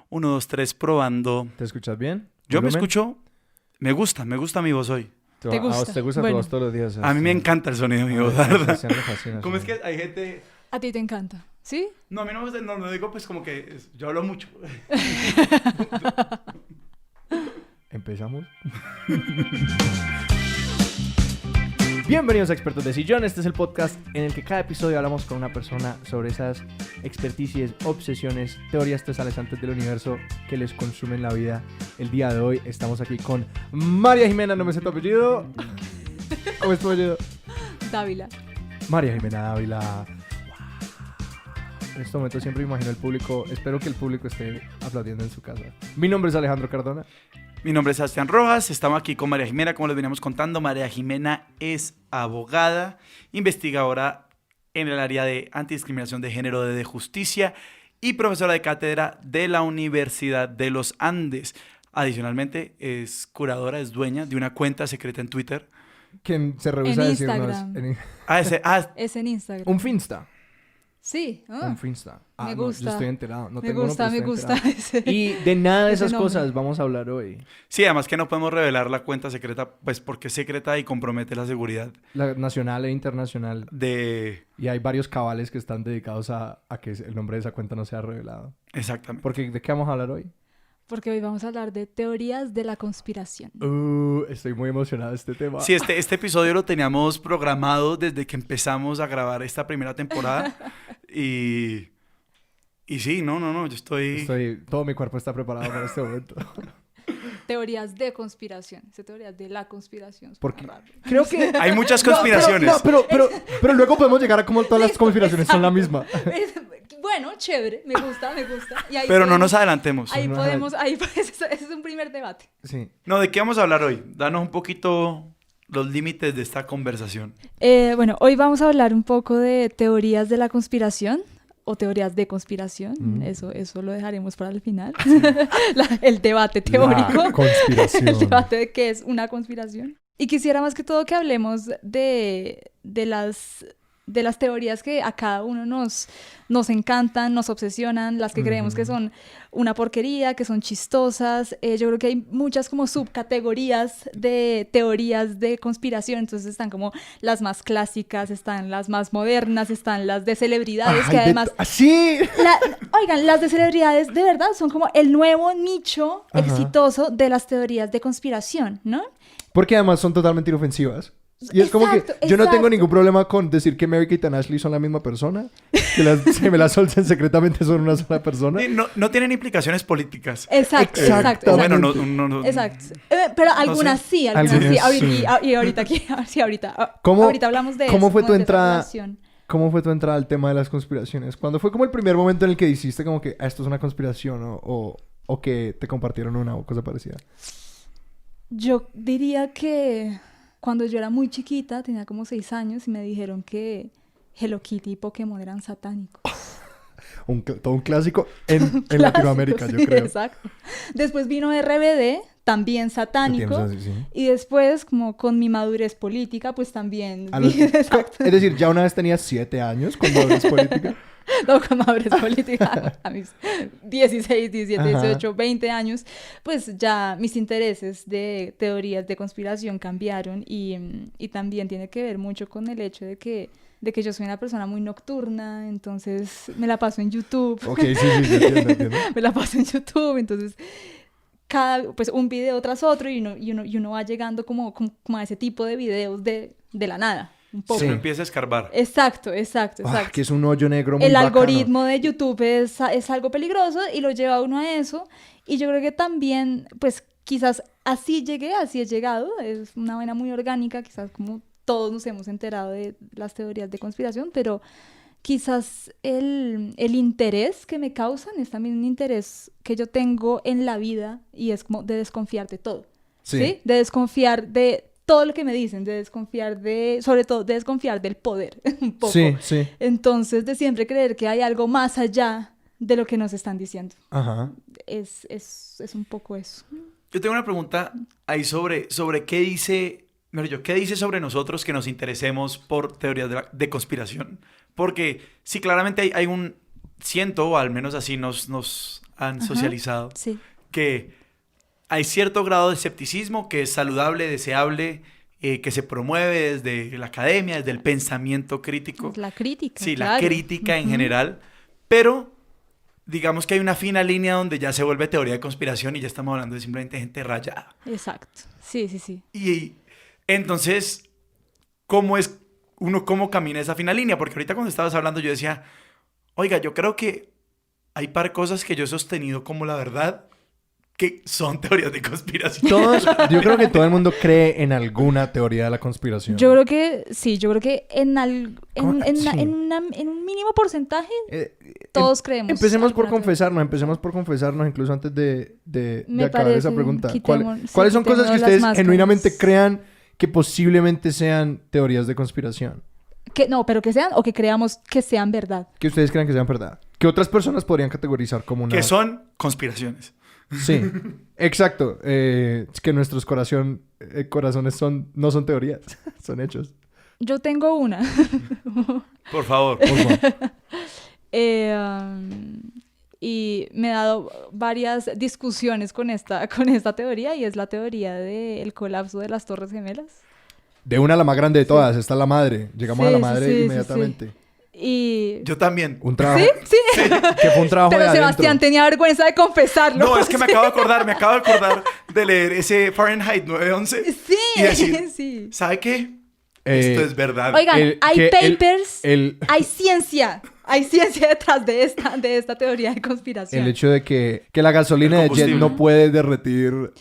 Uno, dos, tres, probando. ¿Te escuchas bien? Yo me ¿Volumen? escucho, me gusta mi voz hoy. ¿Te ¿Te gusta? gusta? ¿Te gusta Bueno. tu voz todos los días? A mí me encanta el sonido de mi voz, la A verdad. Sebastián le fascina. ¿Cómo es que hay gente...? A ti te encanta, ¿sí? No, a mí no digo pues como que yo hablo mucho. ¿Empezamos? Bienvenidos a Expertos de Sillón. Este es el podcast en el que cada episodio hablamos con una persona sobre esas experticias, obsesiones, teorías tesalezantes del universo que les consumen la vida. El día de hoy estamos aquí con María Jimena, no me sé tu apellido. ¿Cómo es tu apellido? Dávila. María Jimena Dávila. En este momento siempre me imagino el público, espero que el público esté aplaudiendo en su casa. Mi nombre es Alejandro Cardona. Mi nombre es Sebastián Rojas, estamos aquí con María Jimena, como les veníamos contando. María Jimena es abogada, investigadora en el área de antidiscriminación de género de justicia y profesora de cátedra de la Universidad de los Andes. Adicionalmente, es curadora, es dueña de una cuenta secreta en Twitter. Quien se rehúsa a En decirnos... Instagram. Es en Instagram. Un Finsta. Sí. Un Finsta. Me No, gusta. yo estoy enterado. No me tengo uno, gusta, pero me estoy gusta. enterado. Y de nada de ese esas nombre. cosas vamos a hablar hoy. Sí, además que no podemos revelar la cuenta secreta, pues porque es secreta y compromete la seguridad La nacional e internacional. de... Y hay varios cabales que están dedicados a que el nombre de esa cuenta no sea revelado. Exactamente. Porque, ¿de qué vamos a hablar hoy? Porque hoy vamos a hablar de teorías de la conspiración. Estoy muy emocionado de este tema. Sí, este episodio lo teníamos programado desde que empezamos a grabar esta primera temporada. Y sí, no, yo Todo mi cuerpo está preparado para este momento. Teorías de conspiración. Teorías de la conspiración. Es Porque raro. creo que... Hay muchas No, conspiraciones. pero luego podemos llegar a como todas las Listo, conspiraciones son la misma. Bueno, chévere. Me gusta. Y ahí Pero no podemos- nos adelantemos. Ahí No, podemos... ese es un primer debate. Sí. No, ¿de qué vamos a hablar hoy? Danos un poquito los límites de esta conversación. Bueno, hoy vamos a hablar un poco de teorías de la conspiración o teorías de conspiración. Mm. Eso lo dejaremos para el final. El debate teórico. La conspiración. El debate de qué es una conspiración. Y quisiera más que todo que hablemos de las teorías que a cada uno nos encantan, nos obsesionan, las que creemos que son una porquería, que son chistosas. Yo creo que hay muchas como subcategorías de teorías de conspiración. Entonces están como las más clásicas, están las más modernas, están las de celebridades, que además... ¡Así! Oigan, las de celebridades de verdad son como el nuevo nicho Ajá. exitoso de las teorías de conspiración, ¿no? Porque además son totalmente inofensivas. Y es como que Exacto, yo no tengo exacto. ningún problema con decir que Mary Kate y Ashley son la misma persona. Que se me las solten secretamente son una sola persona. No tienen implicaciones políticas. Exacto, Exactamente. exacto. Bueno, exacto. Exacto. Pero algunas sé. sí, algunas Algunas sí. Ahorita, sí. y ahorita aquí, sí, ahorita. ¿Cómo- Ahorita hablamos de cómo eso, fue como tu de esa entrada? relación. ¿Cómo fue tu entrada al tema de las conspiraciones? ¿Cuándo fue como el primer momento en el que dijiste como que esto es una conspiración o que te compartieron una o cosa parecida? Yo diría que cuando yo era muy chiquita, tenía como 6 años, y me dijeron que Hello Kitty y Pokémon eran satánicos. Todo un clásico en Latinoamérica, Clásico, yo sí, creo. Exacto. Después vino RBD, también satánico. Entiendo, sí. Y después, como con mi madurez política, pues también... A los- Exacto. Es decir, ya una vez tenías 7 años cuando hablas política. No, con madurez política a mis 16, 17, Ajá. 18, 20 años, pues ya mis intereses de teorías de conspiración cambiaron y también tiene que ver mucho con el hecho de que yo soy una persona muy nocturna, entonces me la paso en YouTube. Ok, sí, entiendo. Me la paso en YouTube, entonces pues un video tras otro y uno va llegando como a ese tipo de videos de la nada, un poco. Sí. Uno empieza a escarbar. Exacto. Que es un hoyo negro muy El bacano. algoritmo de YouTube es algo peligroso y lo lleva a uno a eso. Y yo creo que también, pues quizás así llegué, así he llegado. Es una vaina muy orgánica, quizás como todos nos hemos enterado de las teorías de conspiración, pero quizás el interés que me causan es también un interés que yo tengo en la vida y es como de desconfiar de todo. ¿Sí? De desconfiar de todo lo que me dicen, sobre todo de desconfiar del poder, un poco. Sí. Entonces, de siempre creer que hay algo más allá de lo que nos están diciendo. Ajá. Es un poco eso. Yo tengo una pregunta ahí sobre qué dice sobre nosotros que nos interesemos por teorías de conspiración. Porque sí, claramente hay un... Siento, o al menos así nos han socializado, Sí. que hay cierto grado de escepticismo que es saludable, deseable, que se promueve desde la academia, desde el pensamiento crítico. La crítica. Sí, la claro. crítica en Ujú. general, pero digamos que hay una fina línea donde ya se vuelve teoría de conspiración y ya estamos hablando de simplemente gente rayada. Exacto. Sí, sí, sí. Y entonces, ¿cómo camina esa fina línea? Porque ahorita cuando estabas hablando yo decía, oiga, yo creo que hay par cosas que yo he sostenido como la verdad que son teorías de conspiración. Yo creo que todo el mundo cree en alguna teoría de la conspiración. Yo creo que sí, yo creo que ¿Cómo? Sí. en un mínimo porcentaje todos creemos. Empecemos por alguna confesarnos, incluso antes de Me acabar esa parece, pregunta. quitemos- ¿Cuáles sí, son cosas que quitemos las ustedes máscaras. genuinamente crean que posiblemente sean teorías de conspiración? No, pero que sean o que creamos que sean verdad. Que ustedes crean que sean verdad. Que otras personas podrían categorizar como una... Que son conspiraciones. Sí, exacto. Es que nuestros corazones no son teorías, son hechos. Yo tengo una. Por favor. Por favor. Y me he dado varias discusiones con esta teoría y es la teoría del colapso de las Torres Gemelas. De una a la más grande de todas, está la madre. Llegamos a la Sí, madre sí, sí, inmediatamente. Y... Yo también. Un trabajo. Sí. Que fue un trabajo Pero de adentro. Sebastián tenía vergüenza de confesarlo. No, es que me acabo de acordar de leer ese Fahrenheit 9/11 Sí, y decir, sí. ¿sabe qué? Eh, Esto es verdad. Oigan, hay papers, el hay ciencia detrás de esta teoría de conspiración. hecho de que la gasolina El de jet combustible. no puede derretir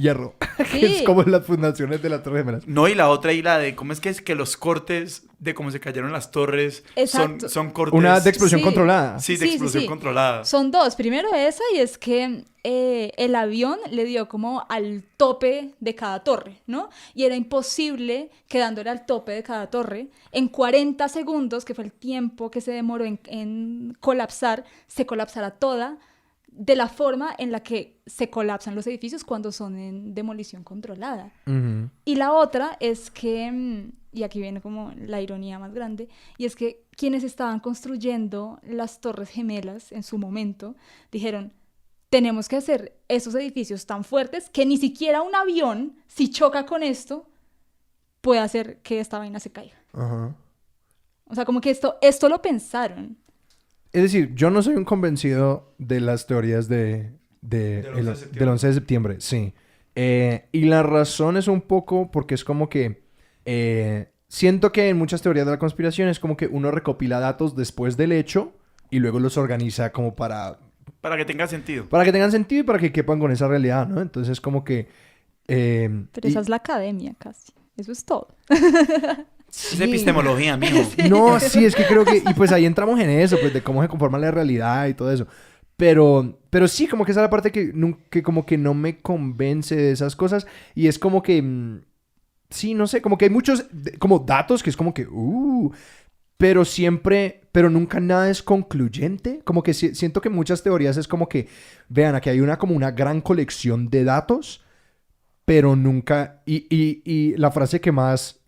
hierro. Que Sí. es como las fundaciones de las Torres Gemelas. No, y la otra, y la de cómo es que los cortes de cómo se cayeron las torres Exacto. son cortes. Una de explosión Sí. controlada. Sí, de Sí, explosión sí. controlada. Son dos. Primero esa y es que el avión le dio como al tope de cada torre, ¿no? Y era imposible que dándole al tope de cada torre, en 40 segundos, que fue el tiempo que se demoró en colapsar, se colapsara toda de la forma en la que se colapsan los edificios cuando son en demolición controlada. Ujú. Y la otra es que, y aquí viene como la ironía más grande, y es que quienes estaban construyendo las Torres Gemelas en su momento dijeron, tenemos que hacer esos edificios tan fuertes que ni siquiera un avión, si choca con esto, puede hacer que esta vaina se caiga. Ajá. O sea, como que esto lo pensaron. Es decir, yo no soy un convencido de las teorías Del 11 de septiembre. del 11 de septiembre, sí. Y la razón es un poco porque es como que siento que en muchas teorías de la conspiración es como que uno recopila datos después del hecho y luego los organiza como para Para que tenga sentido. que tengan sentido y para que quepan con esa realidad, ¿no? Entonces como que... Pero esa es la academia casi. Eso es todo. Es epistemología, mijo. No, sí, es que creo que... Y pues ahí entramos en eso, pues de cómo se conforma la realidad y todo eso. Pero sí, como que esa es la parte que como que no me convence de esas cosas. Y es como que... sí, no sé, como que hay muchos como datos que es como que... pero siempre... Pero nunca nada es concluyente. Como que siento que muchas teorías es como que... Vean, aquí hay como una gran colección de datos, pero nunca... Y la frase que más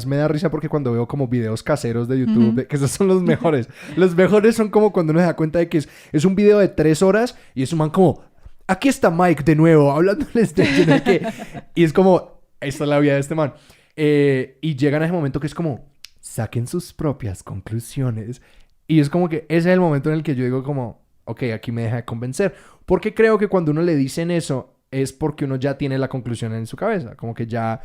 me da risa porque cuando veo como videos caseros de YouTube, que esos son los mejores. Los mejores son como cuando uno se da cuenta de que es un video de 3 horas y es un man como... Aquí está Mike de nuevo, hablándoles de qué. Y es como... Esta es la vida de este man. Y llegan a ese momento que es como... Saquen sus propias conclusiones. Y es como que ese es el momento en el que yo digo como... Ok, aquí me deja de convencer. Porque creo que cuando uno le dicen eso... Es porque uno ya tiene la conclusión en su cabeza. Como que ya...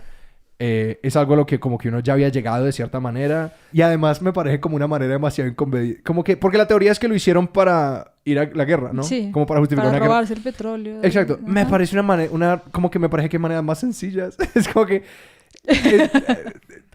es algo a lo que como que uno ya había llegado de cierta manera. Y además me parece como una manera demasiado inconveniente. Como que... Porque la teoría es que lo hicieron para ir a la guerra, ¿no? Sí. Como para justificar Para una guerra. robarse el petróleo. Exacto. Ajá. Me parece una manera... Como que me parece que hay maneras más sencillas. Es como que...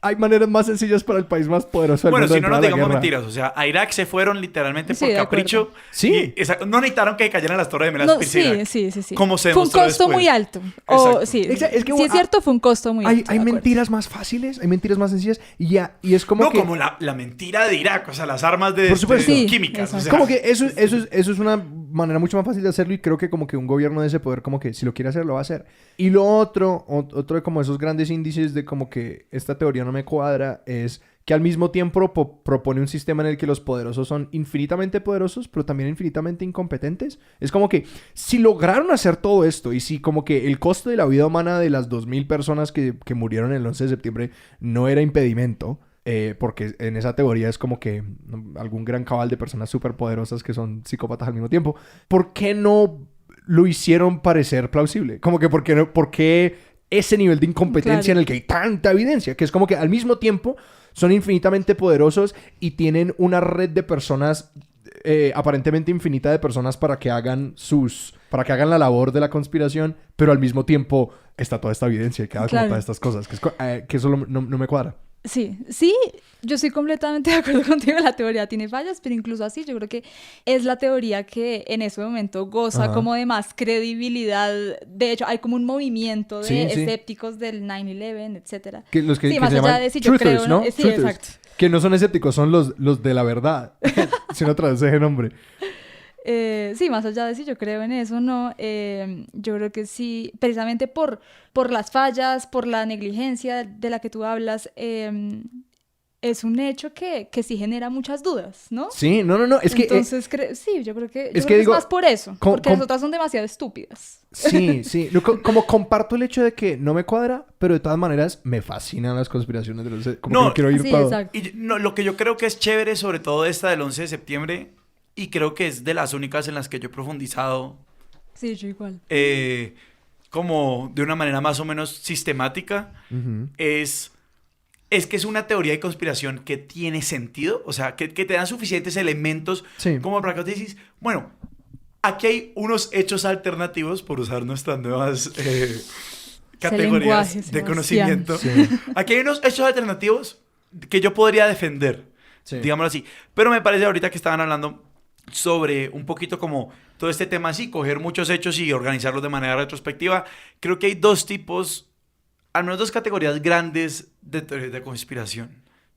hay maneras más sencillas para el país más poderoso del Bueno, mundo. si no de nos entrar a la digamos guerra. mentiras. O sea, a Irak se fueron literalmente Sí, por de acuerdo. capricho. Sí. Y no necesitaron que cayeran las torres gemelas No, para irse a Irak. sí. Como se fue un demostró costo después. muy alto. Exacto. Sí, Es que, sí es cierto, fue un costo muy Hay alto. de acuerdo. mentiras más fáciles, hay mentiras más sencillas. Y es como No, que... como la mentira de Irak. O sea, las armas de Por supuesto. Sí, químicas. O exacto. sea, como que eso es una manera mucho más fácil de hacerlo y creo que como que un gobierno de ese poder como que si lo quiere hacer, lo va a hacer. Y lo otro de como esos grandes índices de como que esta teoría no me cuadra es que al mismo tiempo propone un sistema en el que los poderosos son infinitamente poderosos, pero también infinitamente incompetentes. Es como que si lograron hacer todo esto y si como que el coste de la vida humana de las 2000 personas que murieron el 11 de septiembre no era impedimento, porque en esa teoría es como que algún gran cabal de personas súper poderosas que son psicópatas al mismo tiempo, ¿por qué no lo hicieron parecer plausible? Como que ¿por qué ese nivel de incompetencia en el que hay tanta evidencia? Que es como que al mismo tiempo son infinitamente poderosos y tienen una red de personas, aparentemente infinita de personas para que hagan la labor de la conspiración, pero al mismo tiempo está toda esta evidencia y queda como todas estas cosas, que eso no me cuadra. Sí, yo estoy completamente de acuerdo contigo, la teoría tiene fallas, pero incluso así yo creo que es la teoría que en ese momento goza como de más credibilidad. De hecho, hay como un movimiento de escépticos del 9/11, etcétera. Los que más se allá llaman de si yo truthers, creo, ¿no? Sí, Truthers. exacto. Que no son escépticos, son los de la verdad. Si no traduce ese nombre. Sí, más allá de si yo creo en eso, no. Yo creo que sí, precisamente por las fallas, por la negligencia de la que tú hablas, es un hecho que sí genera muchas dudas, ¿no? Sí, no. Entonces, sí, yo creo que, es más por eso, porque las otras son demasiado estúpidas. Sí. Como comparto el hecho de que no me cuadra, pero de todas maneras me fascinan las conspiraciones de los... Como que quiero ir todo. Exacto. Y lo que yo creo que es chévere, sobre todo esta del 11 de septiembre, y creo que es de las únicas en las que yo he profundizado. Sí, yo igual. Como de una manera más o menos sistemática, es que es una teoría de conspiración que tiene sentido, o sea, que te dan suficientes elementos como para que te dices, bueno, aquí hay unos hechos alternativos, por usar nuestras nuevas categorías de conocimiento. Sí. Aquí hay unos hechos alternativos que yo podría defender, digámoslo así. Pero me parece ahorita que estaban hablando sobre un poquito como todo este tema así, coger muchos hechos y organizarlos de manera retrospectiva. Creo que hay dos tipos, al menos dos categorías grandes de teorías de conspiración.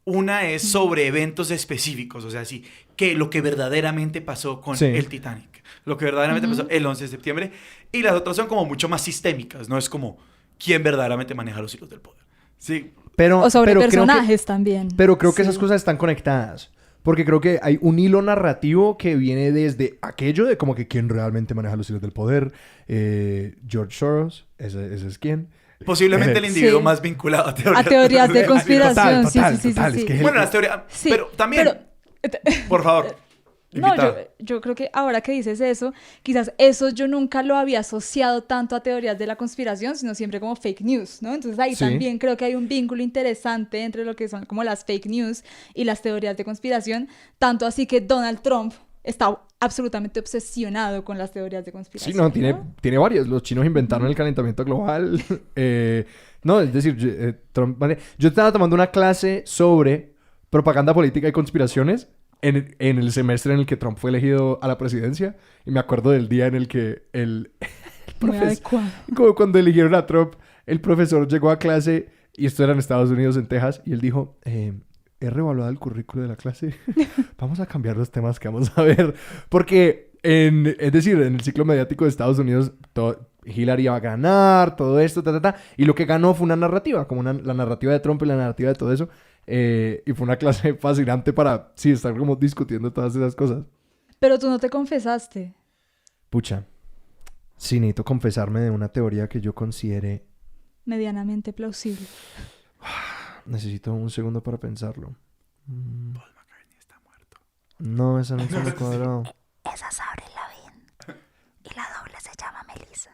Una es sobre eventos específicos, o sea, sí, que lo que verdaderamente pasó con el Titanic, lo que verdaderamente pasó el 11 de septiembre, y las otras son como mucho más sistémicas, no es como quién verdaderamente maneja los hilos del poder. Sí. O sobre personajes también. Pero creo que esas cosas están conectadas. Porque creo que hay un hilo narrativo que viene desde aquello de como que quién realmente maneja los hilos del poder. George Soros, ese es quién. Posiblemente el individuo más vinculado a teorías de conspiración. Total. Sí. Bueno, las teorías... pero también... Por favor. No, yo creo que ahora que dices eso, quizás eso yo nunca lo había asociado tanto a teorías de la conspiración, sino siempre como fake news, ¿no? Entonces ahí también creo que hay un vínculo interesante entre lo que son como las fake news y las teorías de conspiración, tanto así que Donald Trump está absolutamente obsesionado con las teorías de conspiración. Sí, tiene varias. Los chinos inventaron el calentamiento global. No, es decir, Trump... Yo estaba tomando una clase sobre propaganda política y conspiraciones en el semestre en el que Trump fue elegido a la presidencia. Y me acuerdo del día en el que el profesor... Como cuando eligieron a Trump, el profesor llegó a clase, y esto era en Estados Unidos, en Texas, y él dijo... he reevaluado el currículo de la clase. Vamos a cambiar los temas que vamos a ver. Porque, es decir, en el ciclo mediático de Estados Unidos, Hillary iba a ganar, todo esto, y lo que ganó fue una narrativa, como la narrativa de Trump y la narrativa de todo eso. Y fue una clase fascinante para, estar como discutiendo todas esas cosas. Pero tú no te confesaste. Pucha. Sí, necesito confesarme de una teoría que yo considere... medianamente plausible. Necesito un segundo para pensarlo. Paul McCartney está muerto. No, esa no se me cuadró. Esa es Avril Lavigne. Y la doble se llama Melissa.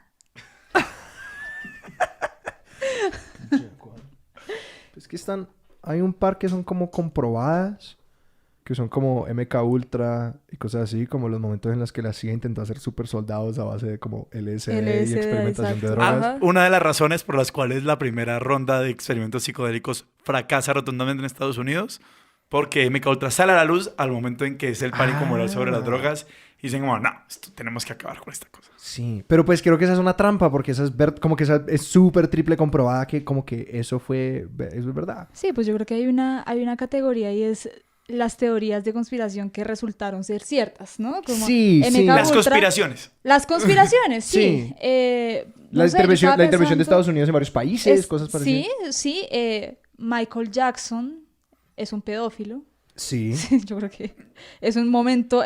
Es que hay un par que son como comprobadas, que son como MK Ultra y cosas así, como los momentos en los que la CIA intentó hacer super soldados a base de como LSD y experimentación de drogas. Una de las razones por las cuales la primera ronda de experimentos psicodélicos fracasa rotundamente en Estados Unidos, porque MK Ultra sale a la luz al momento en que es el pánico moral sobre las drogas y dicen como, no, tenemos que acabar con esta cosa. Sí, pero pues creo que esa es una trampa, porque esa es súper triple comprobada que como que eso es verdad. Sí, pues yo creo que hay una categoría y es las teorías de conspiración que resultaron ser ciertas, ¿no? Como Sí, sí. Las conspiraciones. Las conspiraciones, sí. Sí. No La sé, yo intervención estaba de pensando- Estados Unidos en varios países, cosas parecidas. Sí. Michael Jackson es un pedófilo. Sí, Yo creo que es un momento,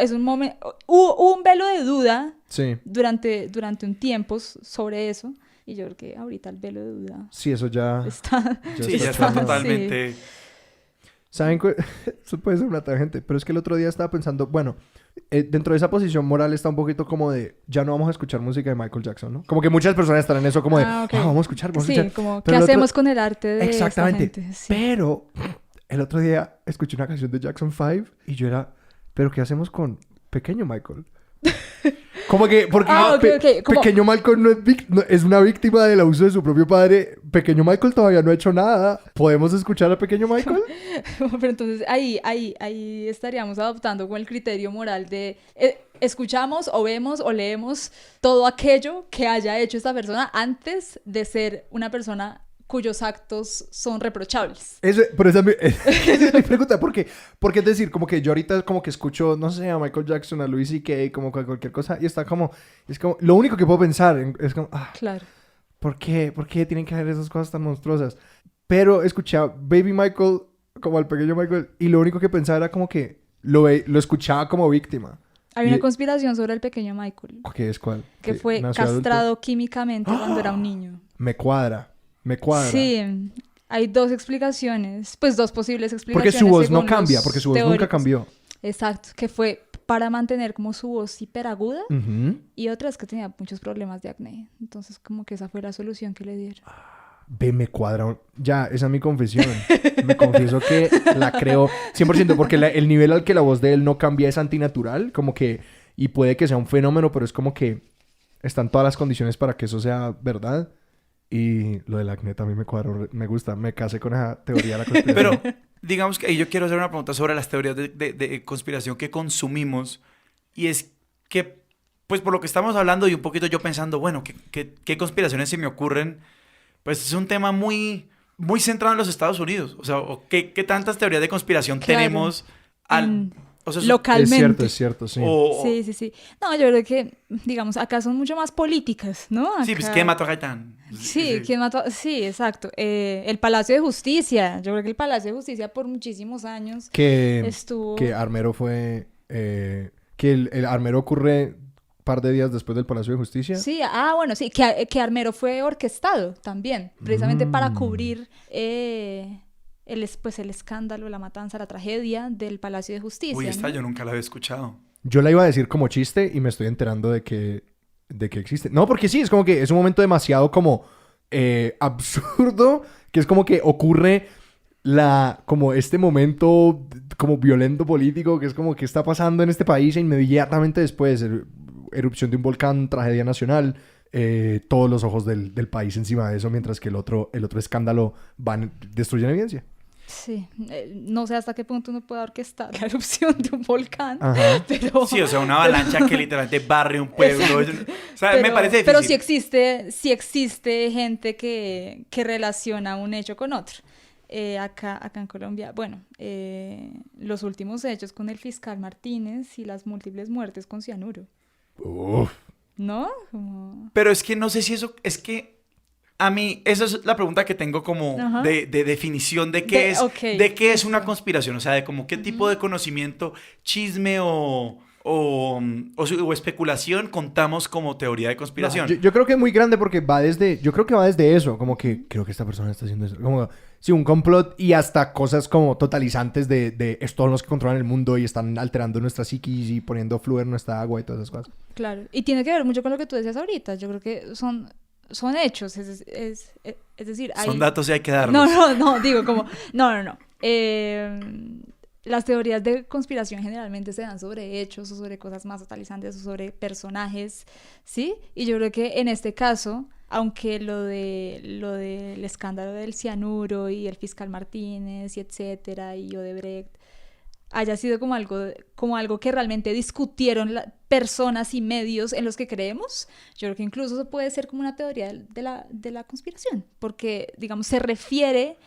hubo un velo de duda sí. durante un tiempo sobre eso, y yo creo que ahorita el velo de duda Sí, eso ya... está... Sí, ya está sí. totalmente... ¿Saben? Eso puede ser una tangente, pero es que el otro día estaba pensando, bueno, dentro de esa posición moral está un poquito como de, ya no vamos a escuchar música de Michael Jackson, ¿no? Como que muchas personas están en eso como de, ok. vamos a escuchar, vamos a Sí, escuchar. como, Pero ¿qué el otro- hacemos con el arte de Exactamente. esta gente? Sí. Pero el otro día escuché una canción de Jackson 5 y yo era, ¿pero qué hacemos con Pequeño Michael? Como que, porque ok. Como- Pequeño Michael no es una víctima del abuso de su propio padre. Pequeño Michael todavía no ha hecho nada. ¿Podemos escuchar a Pequeño Michael? Pero entonces ahí estaríamos adoptando con el criterio moral de escuchamos o vemos o leemos todo aquello que haya hecho esta persona antes de ser una persona cuyos actos son reprochables. Pero esa es mi pregunta. Porque es decir, como que yo ahorita como que escucho, no sé, a Michael Jackson, a Louis C.K., como cualquier cosa, y está como, es como, lo único que puedo pensar es como, Claro. ¿por qué tienen que haber esas cosas tan monstruosas? Pero escuché a Baby Michael, como al pequeño Michael, y lo único que pensaba era como que lo escuchaba como víctima. Hay una conspiración sobre el pequeño Michael, ¿Qué es cuál? que fue nació adulto. castrado químicamente cuando era un niño. Me cuadra. Sí, hay dos explicaciones, pues dos posibles Porque explicaciones. su voz no según cambia, los porque su voz nunca teóricos. cambió. Exacto, que fue para mantener como su voz hiperaguda, Ujú. y otra es que tenía muchos problemas de acné. Entonces como que esa fue la solución que le dieron. Ve, me cuadra. Ya, esa es mi confesión. Me confieso que la creo 100%, porque el nivel al que la voz de él no cambia es antinatural, como que, y puede que sea un fenómeno, pero es como que están todas las condiciones para que eso sea verdad. Y lo del acné también me cuadra, me gusta, me casé con esa teoría de la conspiración. Pero digamos que ahí yo quiero hacer una pregunta sobre las teorías de conspiración que consumimos. Y es que, pues por lo que estamos hablando y un poquito yo pensando, bueno, ¿qué conspiraciones se me ocurren? Pues es un tema muy, muy centrado en los Estados Unidos. O sea, ¿qué tantas teorías de conspiración Claro. tenemos o sea, Localmente. Es cierto, sí. Sí. No, yo creo que, digamos, acá son mucho más políticas, ¿no? Sí, pues Acá- ¿quién mató a Gaitán? Sí, ¿quién mató? Sí, exacto. El Palacio de Justicia. Yo creo que el Palacio de Justicia por muchísimos años estuvo... Que Armero fue... que el Armero ocurre un par de días después del Palacio de Justicia. Sí, bueno, sí, que Armero fue orquestado también, precisamente para cubrir el escándalo, la matanza, la tragedia del Palacio de Justicia. Uy, esta ¿no? yo nunca la había escuchado. Yo la iba a decir como chiste y me estoy enterando de que existe. No, porque sí, es como que es un momento demasiado como absurdo, que es como que ocurre como este momento como violento político, que es como que está pasando en este país e inmediatamente después, erupción de un volcán, tragedia nacional, todos los ojos del país encima de eso, mientras que el otro escándalo destruyen evidencia. Sí, no sé hasta qué punto uno puede orquestar la erupción de un volcán, Ajá. pero... Sí, o sea, una avalancha que literalmente barre un pueblo. O sea, me parece difícil. Pero sí existe gente que relaciona un hecho con otro. Acá en Colombia, bueno, los últimos hechos con el fiscal Martínez y las múltiples muertes con cianuro, Uf. ¿no? Como... Pero es que no sé si eso... Es que a mí, esa es la pregunta que tengo como Ajá. de definición de qué ok, es una conspiración. O sea, de como qué tipo de conocimiento, chisme o especulación contamos como teoría de conspiración. No, yo creo que es muy grande porque yo creo que va desde eso, como que creo que esta persona está haciendo eso, como sí, un complot y hasta cosas como totalizantes de estos los que controlan el mundo y están alterando nuestra psiquis y poniendo fluir en nuestra agua y todas esas cosas. Claro, y tiene que ver mucho con lo que tú decías ahorita. Yo creo que son hechos, es decir, hay... Son datos y hay que darlos. No, digo como... No. Las teorías de conspiración generalmente se dan sobre hechos o sobre cosas más totalizantes o sobre personajes, ¿sí? Y yo creo que en este caso, aunque lo del escándalo del cianuro y el fiscal Martínez y etcétera y Odebrecht haya sido como algo que realmente discutieron personas y medios en los que creemos, yo creo que incluso eso puede ser como una teoría de la conspiración, porque, digamos, se refiere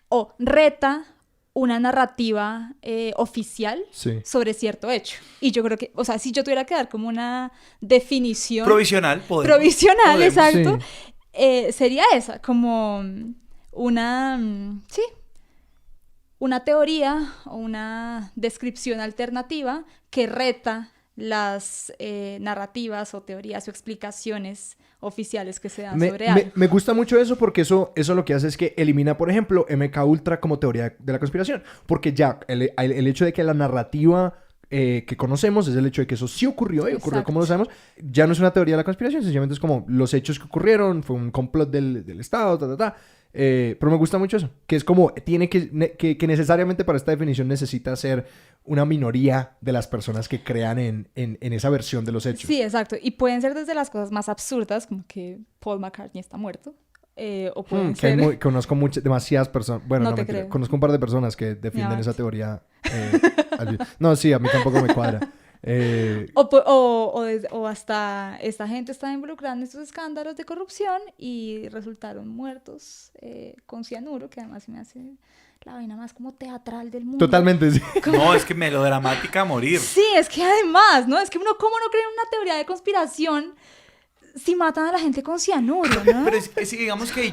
o reta una narrativa oficial Sí. sobre cierto hecho. Y yo creo que, o sea, si yo tuviera que dar como una definición Provisional, provisional, podemos. exacto, Sí. sería esa, como una, sí, una teoría o una descripción alternativa que reta las narrativas o teorías o explicaciones oficiales que se dan sobre algo. Me gusta mucho eso porque eso lo que hace es que elimina, por ejemplo, MK Ultra como teoría de la conspiración. Porque ya el hecho de que la narrativa que conocemos es el hecho de que eso sí ocurrió y ocurrió Exacto. como lo sabemos, ya no es una teoría de la conspiración, sencillamente es como los hechos que ocurrieron, fue un complot del Estado, pero me gusta mucho eso, que es como tiene que necesariamente para esta definición necesita ser una minoría de las personas que crean en esa versión de los hechos. Sí, exacto. Y pueden ser desde las cosas más absurdas, como que Paul McCartney está muerto, o pueden Que hay ser... conozco demasiadas personas. Bueno, No no, te mentira. creo. Conozco un par de personas que defienden Ya. esa teoría. No, sí, a mí tampoco me cuadra. O hasta esta gente está involucrada en estos escándalos de corrupción y resultaron muertos con cianuro, que además se me hace la vaina más como teatral del mundo. Totalmente, sí. No, es que melodramática a morir. Sí, es que además, ¿no? Es que uno, ¿cómo no cree en una teoría de conspiración si matan a la gente con cianuro, ¿no? Pero es digamos que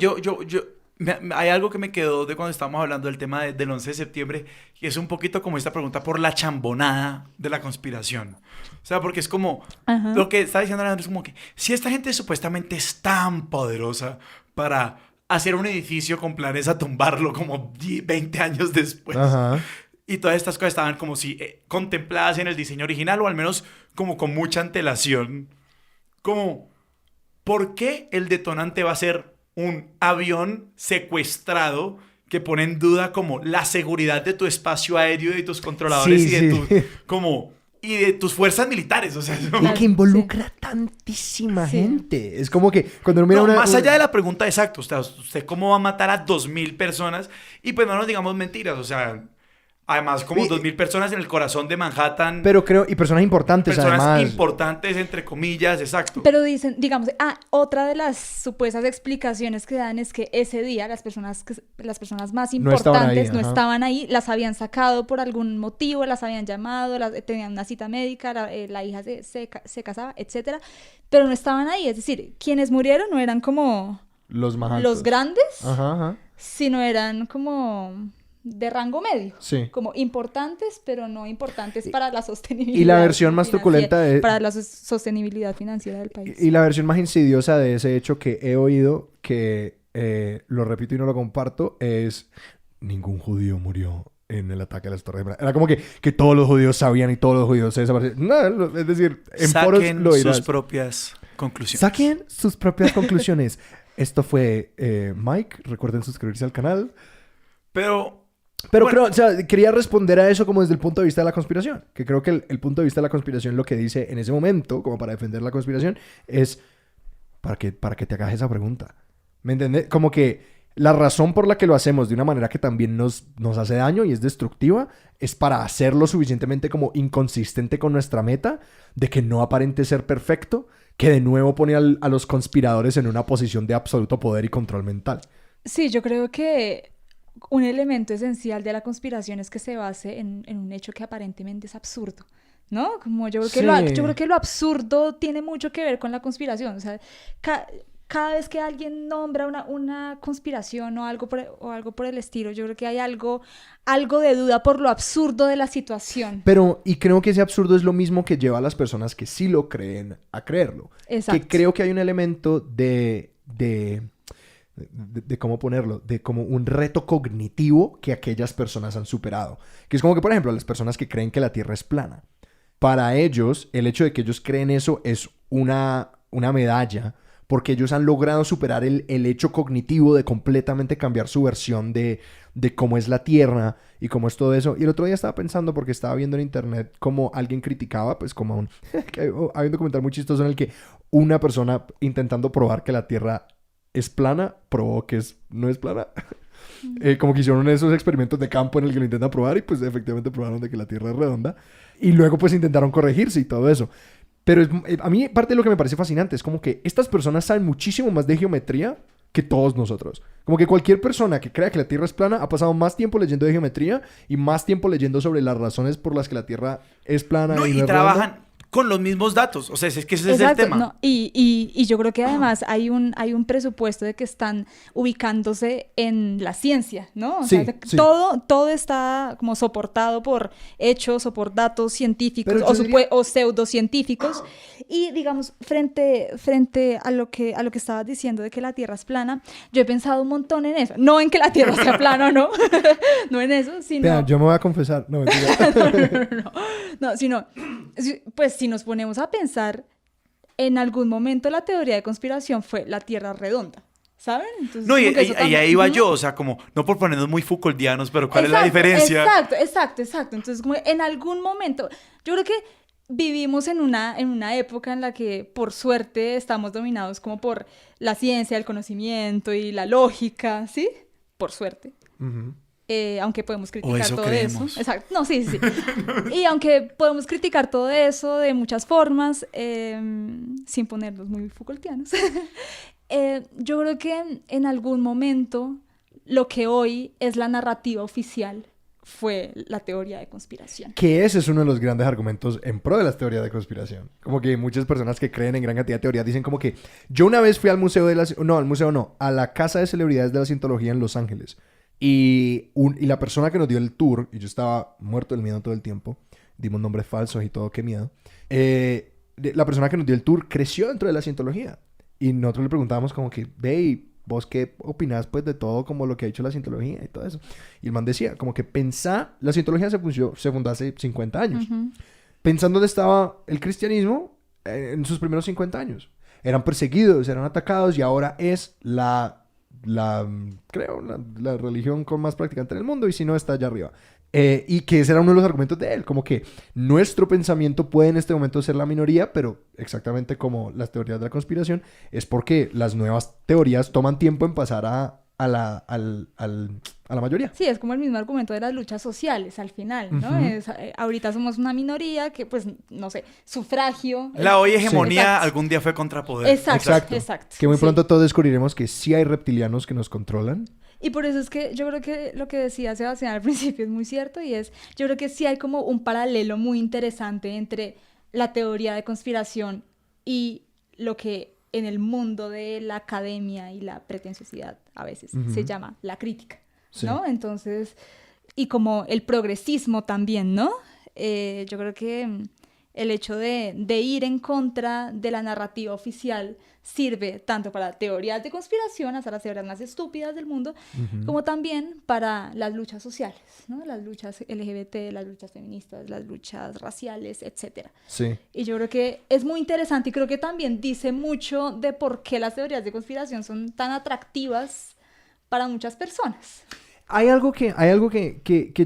hay algo que me quedó de cuando estábamos hablando del tema del 11 de septiembre, y es un poquito como esta pregunta por la chambonada de la conspiración. O sea, porque es como, Ajá. lo que está diciendo Alejandro es como que, si esta gente supuestamente es tan poderosa para hacer un edificio con planes a tumbarlo como 20 años después, Ajá. y todas estas cosas estaban como si contempladas en el diseño original, o al menos como con mucha antelación, como, ¿por qué el detonante va a ser un avión secuestrado que pone en duda como la seguridad de tu espacio aéreo y de tus controladores Sí, y de sí. y de tus fuerzas militares? O sea, es como- Y que involucra tantísima Sí. gente. Es como que cuando uno mira No, una... más allá de la pregunta exacta, usted cómo va a matar a 2.000 personas, y pues no nos digamos mentiras, o sea, además como Y- 2.000 personas en el corazón de Manhattan, Pero creo... Y personas importantes, personas además. importantes, entre comillas, exacto. Pero dicen, digamos, otra de las supuestas explicaciones que dan es que ese día las personas más No estaban ahí, importantes no ajá. estaban ahí, las habían sacado por algún motivo, las habían llamado, tenían una cita médica, la hija se casaba, etcétera, pero no estaban ahí. Es decir, quienes murieron no eran como Los más los altos. grandes, Ajá, ajá. sino eran como de rango medio. Sí. Como importantes, pero no importantes para la sostenibilidad. Y la versión más financiera- truculenta de... para la sostenibilidad financiera del país. Y la versión más insidiosa de ese hecho que he oído, que lo repito y no lo comparto, es ningún judío murió en el ataque a las Torres Gemelas. Era como que todos los judíos sabían y todos los judíos se desaparecieron. No, es decir, en foros Saquen lo sus dirás. propias conclusiones. Saquen sus propias conclusiones. Esto fue Mike. Recuerden suscribirse al canal. Pero Pero bueno, creo, o sea, quería responder a eso como desde el punto de vista de la conspiración. Que creo que el punto de vista de la conspiración lo que dice en ese momento, como para defender la conspiración, es para que te hagas esa pregunta. ¿Me entiendes? Como que la razón por la que lo hacemos de una manera que también nos hace daño y es destructiva es para hacerlo suficientemente como inconsistente con nuestra meta de que no aparente ser perfecto, que de nuevo pone a los conspiradores en una posición de absoluto poder y control mental. Sí, yo creo que un elemento esencial de la conspiración es que se base en un hecho que aparentemente es absurdo, ¿no? Como yo creo que, Sí. yo creo que lo absurdo tiene mucho que ver con la conspiración. O sea, cada vez que alguien nombra una conspiración o algo por el estilo, yo creo que hay algo de duda por lo absurdo de la situación. Pero, y creo que ese absurdo es lo mismo que lleva a las personas que sí lo creen a creerlo. Exacto. Que creo que hay un elemento de cómo ponerlo, de como un reto cognitivo que aquellas personas han superado. Que es como que, por ejemplo, las personas que creen que la Tierra es plana. Para ellos, el hecho de que ellos creen eso es una medalla, porque ellos han logrado superar el hecho cognitivo de completamente cambiar su versión de cómo es la Tierra y cómo es todo eso. Y el otro día estaba pensando, porque estaba viendo en internet como alguien criticaba, pues como hay un documental muy chistoso en el que una persona intentando probar que la Tierra es plana, probó que no es plana. Como que hicieron esos experimentos de campo en el que lo intentan probar y pues efectivamente probaron de que la Tierra es redonda. Y luego pues intentaron corregirse y todo eso. Pero a mí parte de lo que me parece fascinante es como que estas personas saben muchísimo más de geometría que todos nosotros. Como que cualquier persona que crea que la Tierra es plana ha pasado más tiempo leyendo de geometría y más tiempo leyendo sobre las razones por las que la Tierra es plana No, y y no es trabajan redonda. con los mismos datos. O sea, es que ese es el Exacto, tema. no, y yo creo que además hay un presupuesto de que están ubicándose en la ciencia, ¿no? O Sí, sea, sí. todo está como soportado por hechos o por datos científicos Pero o, yo diría- o pseudocientíficos. Y digamos, frente a lo que estabas diciendo de que la Tierra es plana, yo he pensado un montón en eso. No en que la Tierra sea plana, ¿no? No en eso, sino... Vean, yo me voy a confesar. No, mentira. No, sino, pues si nos ponemos a pensar, en algún momento la teoría de conspiración fue la Tierra redonda, ¿saben? Entonces, No, y como que eso ahí también- iba Ujú. yo, o sea, como, no por ponernos muy Foucauldianos, pero ¿cuál es la Exacto, diferencia? Exacto. Entonces, como en algún momento, yo creo que vivimos en una época en la que, por suerte, estamos dominados como por la ciencia, el conocimiento y la lógica, ¿sí? Por suerte. Ujú. Aunque podemos criticar eso todo creemos. eso. Exacto. No, sí. Y aunque podemos criticar todo eso de muchas formas, sin ponernos muy Foucaultianos, yo creo que en algún momento lo que hoy es la narrativa oficial fue la teoría de conspiración. Que ese es uno de los grandes argumentos en pro de las teorías de conspiración. Como que muchas personas que creen en gran cantidad de teorías dicen como que yo una vez fui al museo de las... No, al museo no. A la Casa de Celebridades de la Cientología en Los Ángeles. Y la persona que nos dio el tour, y yo estaba muerto del miedo todo el tiempo, dimos nombres falsos y todo, qué miedo. La persona que nos dio el tour creció dentro de la Cientología. Y nosotros le preguntábamos como que, ve, ¿vos qué opinás pues de todo como lo que ha hecho la Cientología y todo eso? Y el man decía, como que la Cientología se fundó hace 50 años. Ujú. Pensando dónde estaba el cristianismo en sus primeros 50 años. Eran perseguidos, eran atacados y ahora es creo, la religión con más practicante en el mundo y si no está allá arriba. Y que ese era uno de los argumentos de él, como que nuestro pensamiento puede en este momento ser la minoría, pero exactamente como las teorías de la conspiración, es porque las nuevas teorías toman tiempo en pasar a la mayoría. Sí, es como el mismo argumento de las luchas sociales al final, ¿no? Ujú. Ahorita somos una minoría que, pues, no sé, sufragio. La hoy hegemonía Exacto. algún día fue contrapoder. Exacto. Que muy Sí. pronto todos descubriremos que sí hay reptilianos que nos controlan. Y por eso es que yo creo que lo que decía Sebastián al principio es muy cierto y es, yo creo que sí hay como un paralelo muy interesante entre la teoría de conspiración y lo que en el mundo de la academia y la pretenciosidad a veces Ujú. se llama la crítica, Sí. ¿no? Entonces, y como el progresismo también, ¿no? Yo creo que el hecho de ir en contra de la narrativa oficial sirve tanto para teorías de conspiración, hasta las teorías más estúpidas del mundo, Ujú. como también para las luchas sociales, ¿no? Las luchas LGBT, las luchas feministas, las luchas raciales, etc. Sí. Y yo creo que es muy interesante y creo que también dice mucho de por qué las teorías de conspiración son tan atractivas para muchas personas. Hay algo que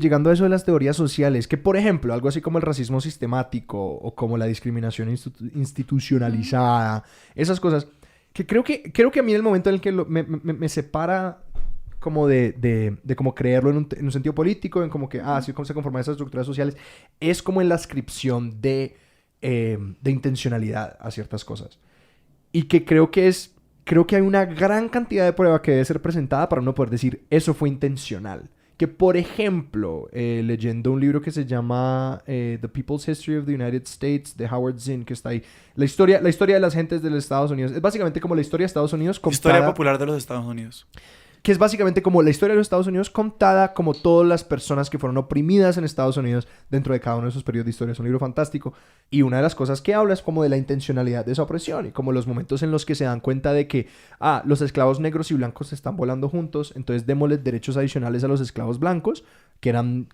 llegando a eso de las teorías sociales, que por ejemplo, algo así como el racismo sistemático o como la discriminación institucionalizada, esas cosas, que creo que a mí en el momento en el que me separa como de como creerlo en un sentido político, en como que, así como se conforman esas estructuras sociales, es como en la ascripción de intencionalidad a ciertas cosas. Y que creo que hay una gran cantidad de prueba que debe ser presentada para uno poder decir, eso fue intencional. Que, por ejemplo, leyendo un libro que se llama The People's History of the United States, de Howard Zinn, que está ahí, la historia de las gentes de los Estados Unidos, es básicamente como la historia de Estados Unidos contada... Historia popular de los Estados Unidos. Que es básicamente como la historia de los Estados Unidos contada como todas las personas que fueron oprimidas en Estados Unidos dentro de cada uno de esos periodos de historia. Es un libro fantástico. Y una de las cosas que habla es como de la intencionalidad de esa opresión y como los momentos en los que se dan cuenta de que, los esclavos negros y blancos se están volando juntos, entonces démosles derechos adicionales a los esclavos blancos, que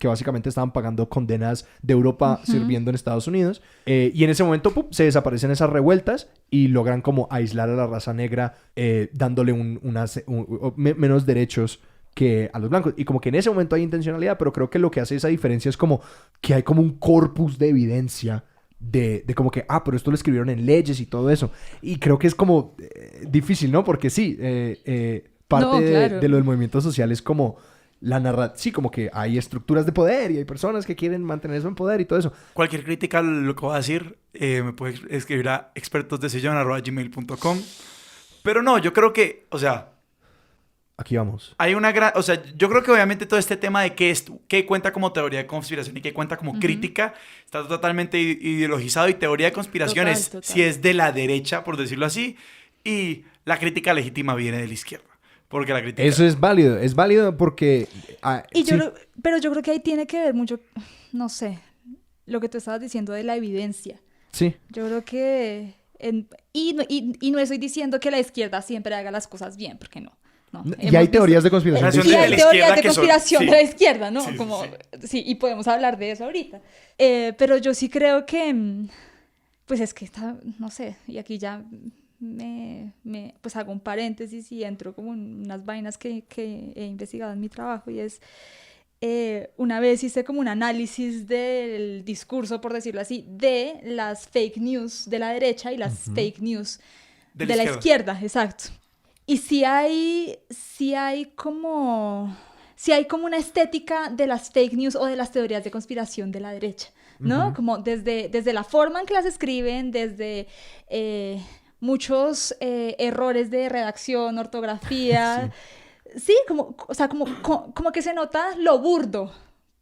básicamente estaban pagando condenas de Europa sirviendo en Estados Unidos. Y en ese momento, se desaparecen esas revueltas y logran como aislar a la raza negra, dándole menos derechos que a los blancos. Y como que en ese momento hay intencionalidad, pero creo que lo que hace esa diferencia es como que hay como un corpus de evidencia de como que, pero esto lo escribieron en leyes y todo eso. Y creo que es como difícil, ¿no? Porque sí, parte No, claro. de lo del movimiento social es como sí, como que hay estructuras de poder y hay personas que quieren mantener eso en poder y todo eso. Cualquier crítica a lo que voy a decir, me puede escribir a expertosdesillon@gmail.com. Pero no, yo creo que, o sea, aquí vamos. Hay una gran, o sea, yo creo que obviamente todo este tema de qué cuenta como teoría de conspiración y qué cuenta como crítica está totalmente ideologizado, y teoría de conspiración Total, es total. si es de la derecha, por decirlo así, y la crítica legítima viene de la izquierda. Porque la crítica... Eso es válido porque... Y sí. pero yo creo que ahí tiene que ver mucho, no sé, lo que tú estabas diciendo de la evidencia. Sí. Yo creo que... y no estoy diciendo que la izquierda siempre haga las cosas bien, porque no. No, Y hay teorías de Conspiración conspiración. Y de hay la teorías izquierda de que son- conspiración sí. de la izquierda, ¿no? Sí, sí, Como, sí. sí, y podemos hablar de eso ahorita. Pero yo sí creo que, pues es que está, no sé, y aquí ya pues hago un paréntesis y entro como en unas vainas que he investigado en mi trabajo, y es, una vez hice como un análisis del discurso, por decirlo así, de las fake news de la derecha y las fake news De de la la izquierda, exacto. Y sí hay como una estética de las fake news o de las teorías de conspiración de la derecha, ¿no? Como desde la forma en que las escriben, desde muchos errores de redacción, ortografía. Sí, o sea, como que se nota lo burdo,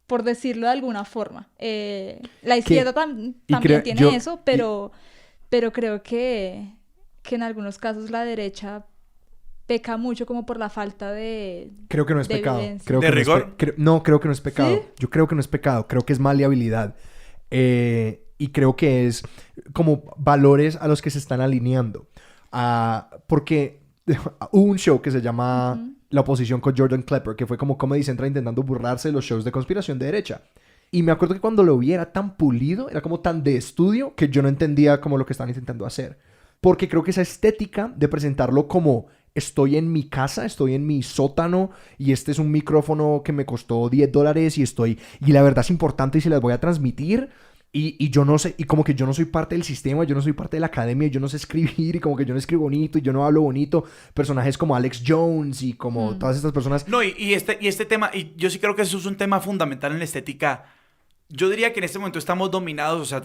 por decirlo de alguna forma. La izquierda también tiene eso, pero creo que en algunos casos la derecha peca mucho como por la falta de... Creo que no es de pecado. evidencia. Creo ¿De que no es rigor? no, creo que no es pecado. ¿Sí? Yo creo que no es pecado. Creo que es maleabilidad. Y creo que es como valores a los que se están alineando. Porque hubo un show que se llama La Oposición con Jordan Klepper, que fue como Comedy Central intentando burlarse de los shows de conspiración de derecha. Y me acuerdo que cuando lo vi era tan pulido, era como tan de estudio, que yo no entendía como lo que estaban intentando hacer. Porque creo que esa estética de presentarlo como estoy en mi casa, estoy en mi sótano y este es un micrófono que me costó $10 y la verdad es importante y se las voy a transmitir. Y yo no sé, y como que yo no soy parte del sistema, yo no soy parte de la academia, yo no sé escribir y como que yo no escribo bonito y yo no hablo bonito. Personajes como Alex Jones y como todas estas personas. No, y este tema, y yo sí creo que eso es un tema fundamental en la estética. Yo diría que en este momento estamos dominados, o sea,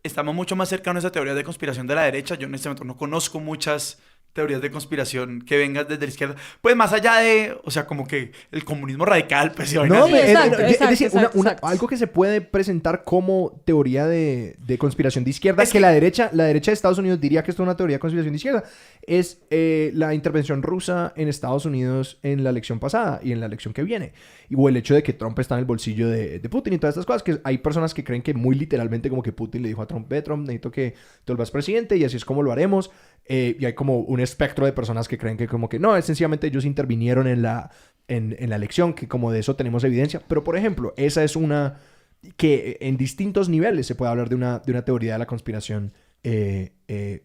estamos mucho más cercanos a esa teoría de conspiración de la derecha. Yo en este momento no conozco muchas teorías de conspiración que vengan desde la izquierda. Pues más allá de, o sea, como que el comunismo radical, pues, y No, vainas Sí, así. exacto, es decir, exacto. algo que se puede presentar como teoría de conspiración de izquierda, Es que que- la derecha de Estados Unidos diría que esto es una teoría de conspiración de izquierda, es la intervención rusa en Estados Unidos en la elección pasada y en la elección que viene. O el hecho de que Trump está en el bolsillo de Putin y todas estas cosas, que hay personas que creen que muy literalmente como que Putin le dijo a Trump, Trump, necesito que te vuelvas presidente y así es como lo haremos. Y hay como un espectro de personas que creen que como que no, es sencillamente ellos intervinieron en la elección, que como de eso tenemos evidencia. Pero, por ejemplo, esa es una que en distintos niveles se puede hablar de una teoría de la conspiración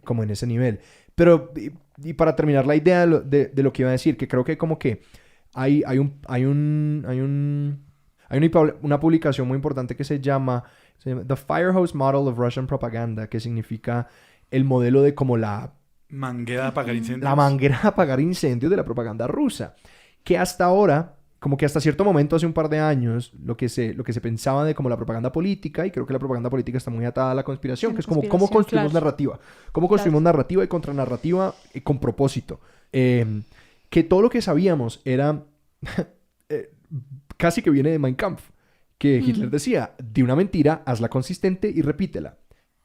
como en ese nivel. Pero, y para terminar la idea de lo que iba a decir, que creo que como que hay una publicación muy importante que se llama The Firehose Model of Russian Propaganda, que significa el modelo de como la Manguera de apagar incendios. la manguera de apagar incendios de la propaganda rusa. Que hasta ahora, como que hasta cierto momento, hace un par de años, lo que se pensaba de como la propaganda política, y creo que la propaganda política está muy atada a la conspiración, Sí, que es la como cómo conspiración, construimos claro. narrativa. Cómo construimos narrativa y contranarrativa con propósito. Que todo lo que sabíamos era casi que viene de Mein Kampf, que Hitler decía, di una mentira, hazla consistente y repítela.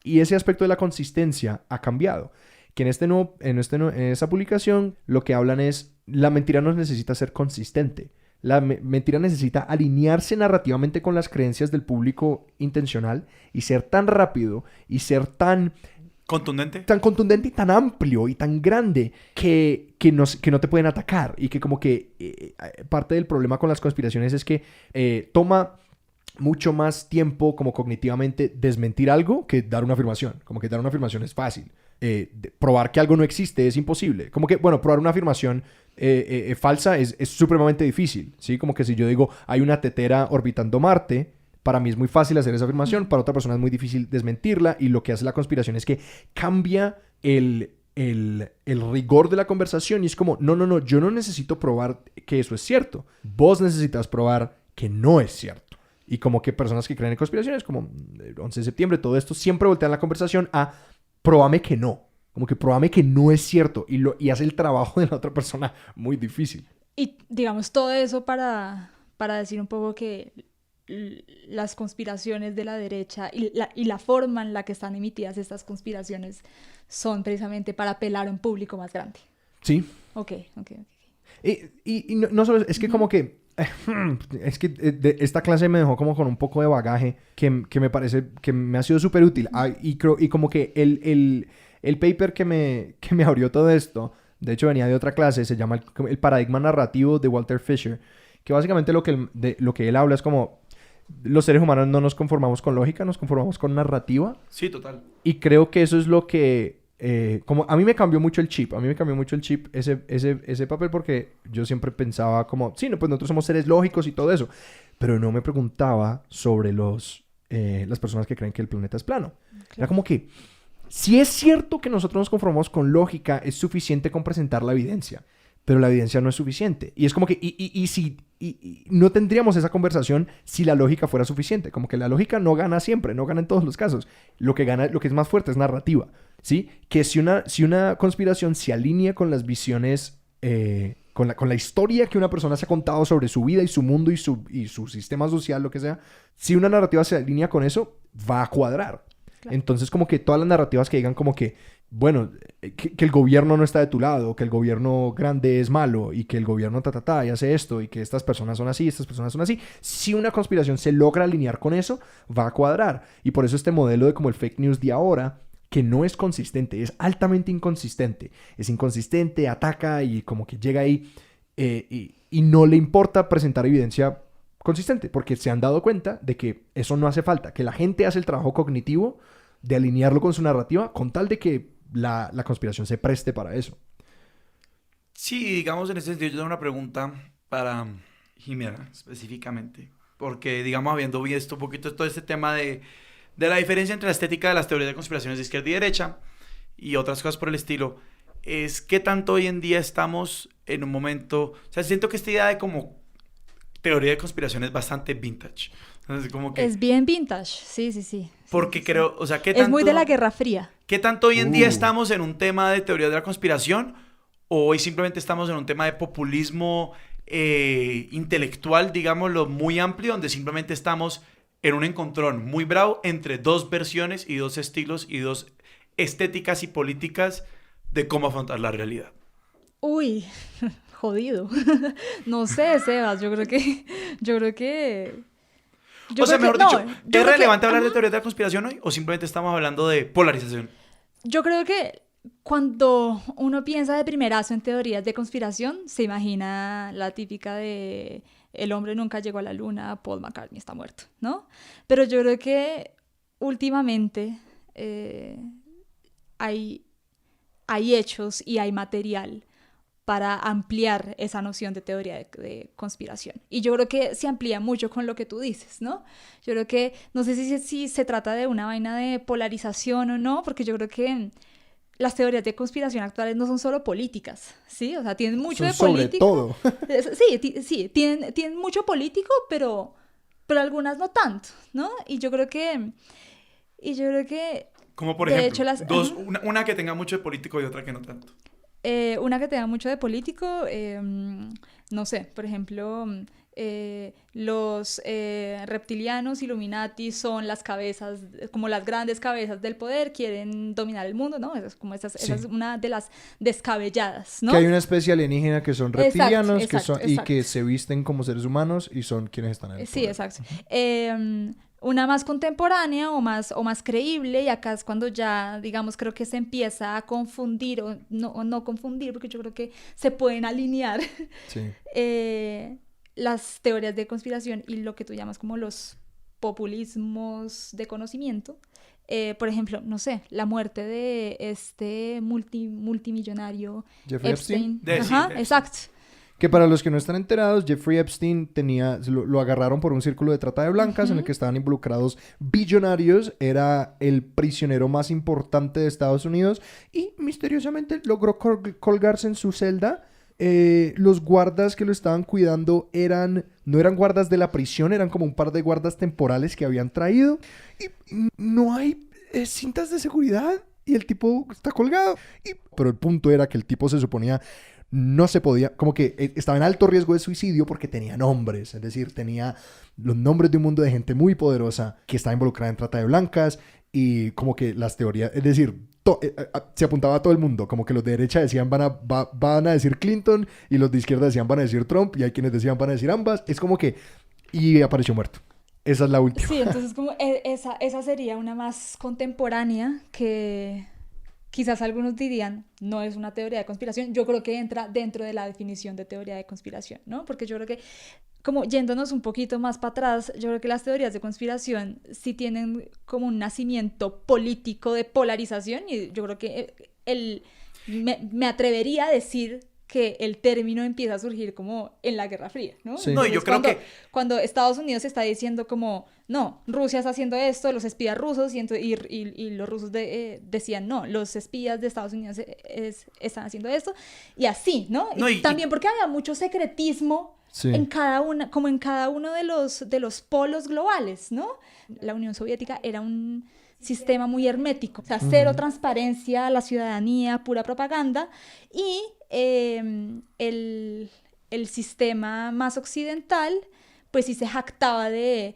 Y ese aspecto de la consistencia ha cambiado. Que en esa publicación lo que hablan es, la mentira no necesita ser consistente. La mentira necesita alinearse narrativamente con las creencias del público intencional y ser tan rápido y ser tan Contundente. contundente y tan amplio y tan grande que no te pueden atacar. Y que como que parte del problema con las conspiraciones es que toma mucho más tiempo como cognitivamente desmentir algo que dar una afirmación. Como que dar una afirmación es fácil. Probar que algo no existe es imposible. Como que, bueno, probar una afirmación falsa es supremamente difícil, ¿sí? Como que si yo digo, hay una tetera orbitando Marte, para mí es muy fácil hacer esa afirmación, para otra persona es muy difícil desmentirla, y lo que hace la conspiración es que cambia el rigor de la conversación y es como, no, yo no necesito probar que eso es cierto. Vos necesitas probar que no es cierto. Y como que personas que creen en conspiraciones, como el 11 de septiembre, todo esto, siempre voltean la conversación a próbame que no. Como que próbame que no es cierto. Y hace el trabajo de la otra persona muy difícil. Y digamos todo eso para decir un poco que las conspiraciones de la derecha y la forma en la que están emitidas estas conspiraciones son precisamente para apelar a un público más grande. Sí. Ok. Y no solo, es que como que... Es que esta clase me dejó como con un poco de bagaje que me parece que me ha sido súper útil. Y como que el paper que me abrió todo esto, de hecho venía de otra clase, se llama el paradigma narrativo de Walter Fisher, que básicamente lo que él habla es como los seres humanos no nos conformamos con lógica, nos conformamos con narrativa. Sí, total. Y creo que eso es lo que... como a mí me cambió mucho el chip. A mí me cambió mucho el chip ese papel porque yo siempre pensaba como... Sí, no, pues nosotros somos seres lógicos y todo eso. Pero no me preguntaba sobre las personas que creen que el planeta es plano. Claro. Era como que... Si es cierto que nosotros nos conformamos con lógica, es suficiente con presentar la evidencia. Pero la evidencia no es suficiente. Y es como que... Y no tendríamos esa conversación si la lógica fuera suficiente. Como que la lógica no gana siempre, no gana en todos los casos. Lo que es más fuerte es narrativa. ¿Sí? Que si una conspiración se alinea con las visiones, con la historia que una persona se ha contado sobre su vida y su mundo y su sistema social, lo que sea, si una narrativa se alinea con eso, va a cuadrar. Claro. Entonces, como que todas las narrativas que digan como que, bueno, que el gobierno no está de tu lado, que el gobierno grande es malo y que el gobierno y hace esto y que estas personas son así, estas personas son así. Si una conspiración se logra alinear con eso, va a cuadrar. Y por eso este modelo de como el fake news de ahora, que no es consistente, es altamente inconsistente. Es inconsistente, ataca y como que llega ahí y no le importa presentar evidencia consistente, porque se han dado cuenta de que eso no hace falta, que la gente hace el trabajo cognitivo de alinearlo con su narrativa con tal de que la conspiración se preste para eso. Sí, digamos en ese sentido yo tengo una pregunta para Jimena específicamente, porque digamos habiendo visto un poquito todo este tema de la diferencia entre la estética de las teorías de conspiraciones de izquierda y derecha y otras cosas por el estilo, es qué tanto hoy en día estamos en un momento... O sea, siento que esta idea de como teoría de conspiración es bastante vintage. Entonces, como que, es bien vintage, sí. Porque sí. creo, o sea, ¿qué tanto... Es muy de la Guerra Fría. ¿Qué tanto hoy en día estamos en un tema de teoría de la conspiración o hoy simplemente estamos en un tema de populismo intelectual, digámoslo, muy amplio, donde simplemente estamos... en un encontrón muy bravo entre dos versiones y dos estilos y dos estéticas y políticas de cómo afrontar la realidad? Uy, jodido. No sé, Sebas, yo creo que... O sea, mejor dicho, ¿es relevante hablar de teoría de la conspiración hoy o simplemente estamos hablando de polarización? Yo creo que cuando uno piensa de primerazo en teorías de conspiración, se imagina la típica de... el hombre nunca llegó a la luna, Paul McCartney está muerto, ¿no? Pero yo creo que últimamente hay hechos y hay material para ampliar esa noción de teoría de conspiración. Y yo creo que se amplía mucho con lo que tú dices, ¿no? Yo creo que, no sé si se trata de una vaina de polarización o no, porque yo creo que las teorías de conspiración actuales no son solo políticas, ¿sí? O sea, tienen mucho de político. Sobre todo. Sí, tienen mucho político, pero algunas no tanto, ¿no? Y yo creo que... Como por ejemplo, una que tenga mucho de político y otra que no tanto. Una que tenga mucho de político, no sé, por ejemplo... los reptilianos Illuminati son las cabezas, como las grandes cabezas del poder, quieren dominar el mundo, ¿no? Esa es una de las descabelladas, ¿no? Que hay una especie alienígena que son reptilianos exacto. Y que se visten como seres humanos y son quienes están en el poder. Sí, exacto. Una más contemporánea o más creíble, y acá es cuando ya, digamos, creo que se empieza a confundir, o no confundir, porque yo creo que se pueden alinear. Sí. Las teorías de conspiración y lo que tú llamas como los populismos de conocimiento. Por ejemplo, no sé, la muerte de este multimillonario Jeffrey Epstein. Ajá, exacto. Que para los que no están enterados, Jeffrey Epstein lo agarraron por un círculo de trata de blancas en el que estaban involucrados billonarios. Era el prisionero más importante de Estados Unidos y misteriosamente logró colgarse en su celda. Los guardas que lo estaban cuidando no eran guardas de la prisión, eran como un par de guardas temporales que habían traído. Y no hay cintas de seguridad. y el tipo está colgado. Pero el punto era que el tipo se suponía no se podía, como que estaba en alto riesgo de suicidio porque tenía nombres, es decir, tenía los nombres de un mundo de gente muy poderosa que estaba involucrada en trata de blancas y como que las teorías, es decir, se apuntaba a todo el mundo, como que los de derecha decían van a decir Clinton y los de izquierda decían van a decir Trump y hay quienes decían van a decir ambas, es como que, y apareció muerto. Esa es la última. Sí, entonces como esa sería una más contemporánea que quizás algunos dirían no es una teoría de conspiración. Yo creo que entra dentro de la definición de teoría de conspiración, ¿no? Porque yo creo que, como yéndonos un poquito más para atrás, yo creo que las teorías de conspiración sí tienen como un nacimiento político de polarización y yo creo que me atrevería a decir que el término empieza a surgir como en la Guerra Fría, ¿no? Sí. No, y yo creo cuando Estados Unidos está diciendo como, no, Rusia está haciendo esto, los espías rusos, y los rusos decían, no, los espías de Estados Unidos están haciendo esto, y así, ¿no? Y también porque había mucho secretismo Sí. en cada uno de los polos globales, ¿no? La Unión Soviética era un sistema muy hermético, o sea, cero transparencia a la ciudadanía, pura propaganda, y el sistema más occidental, pues sí se jactaba de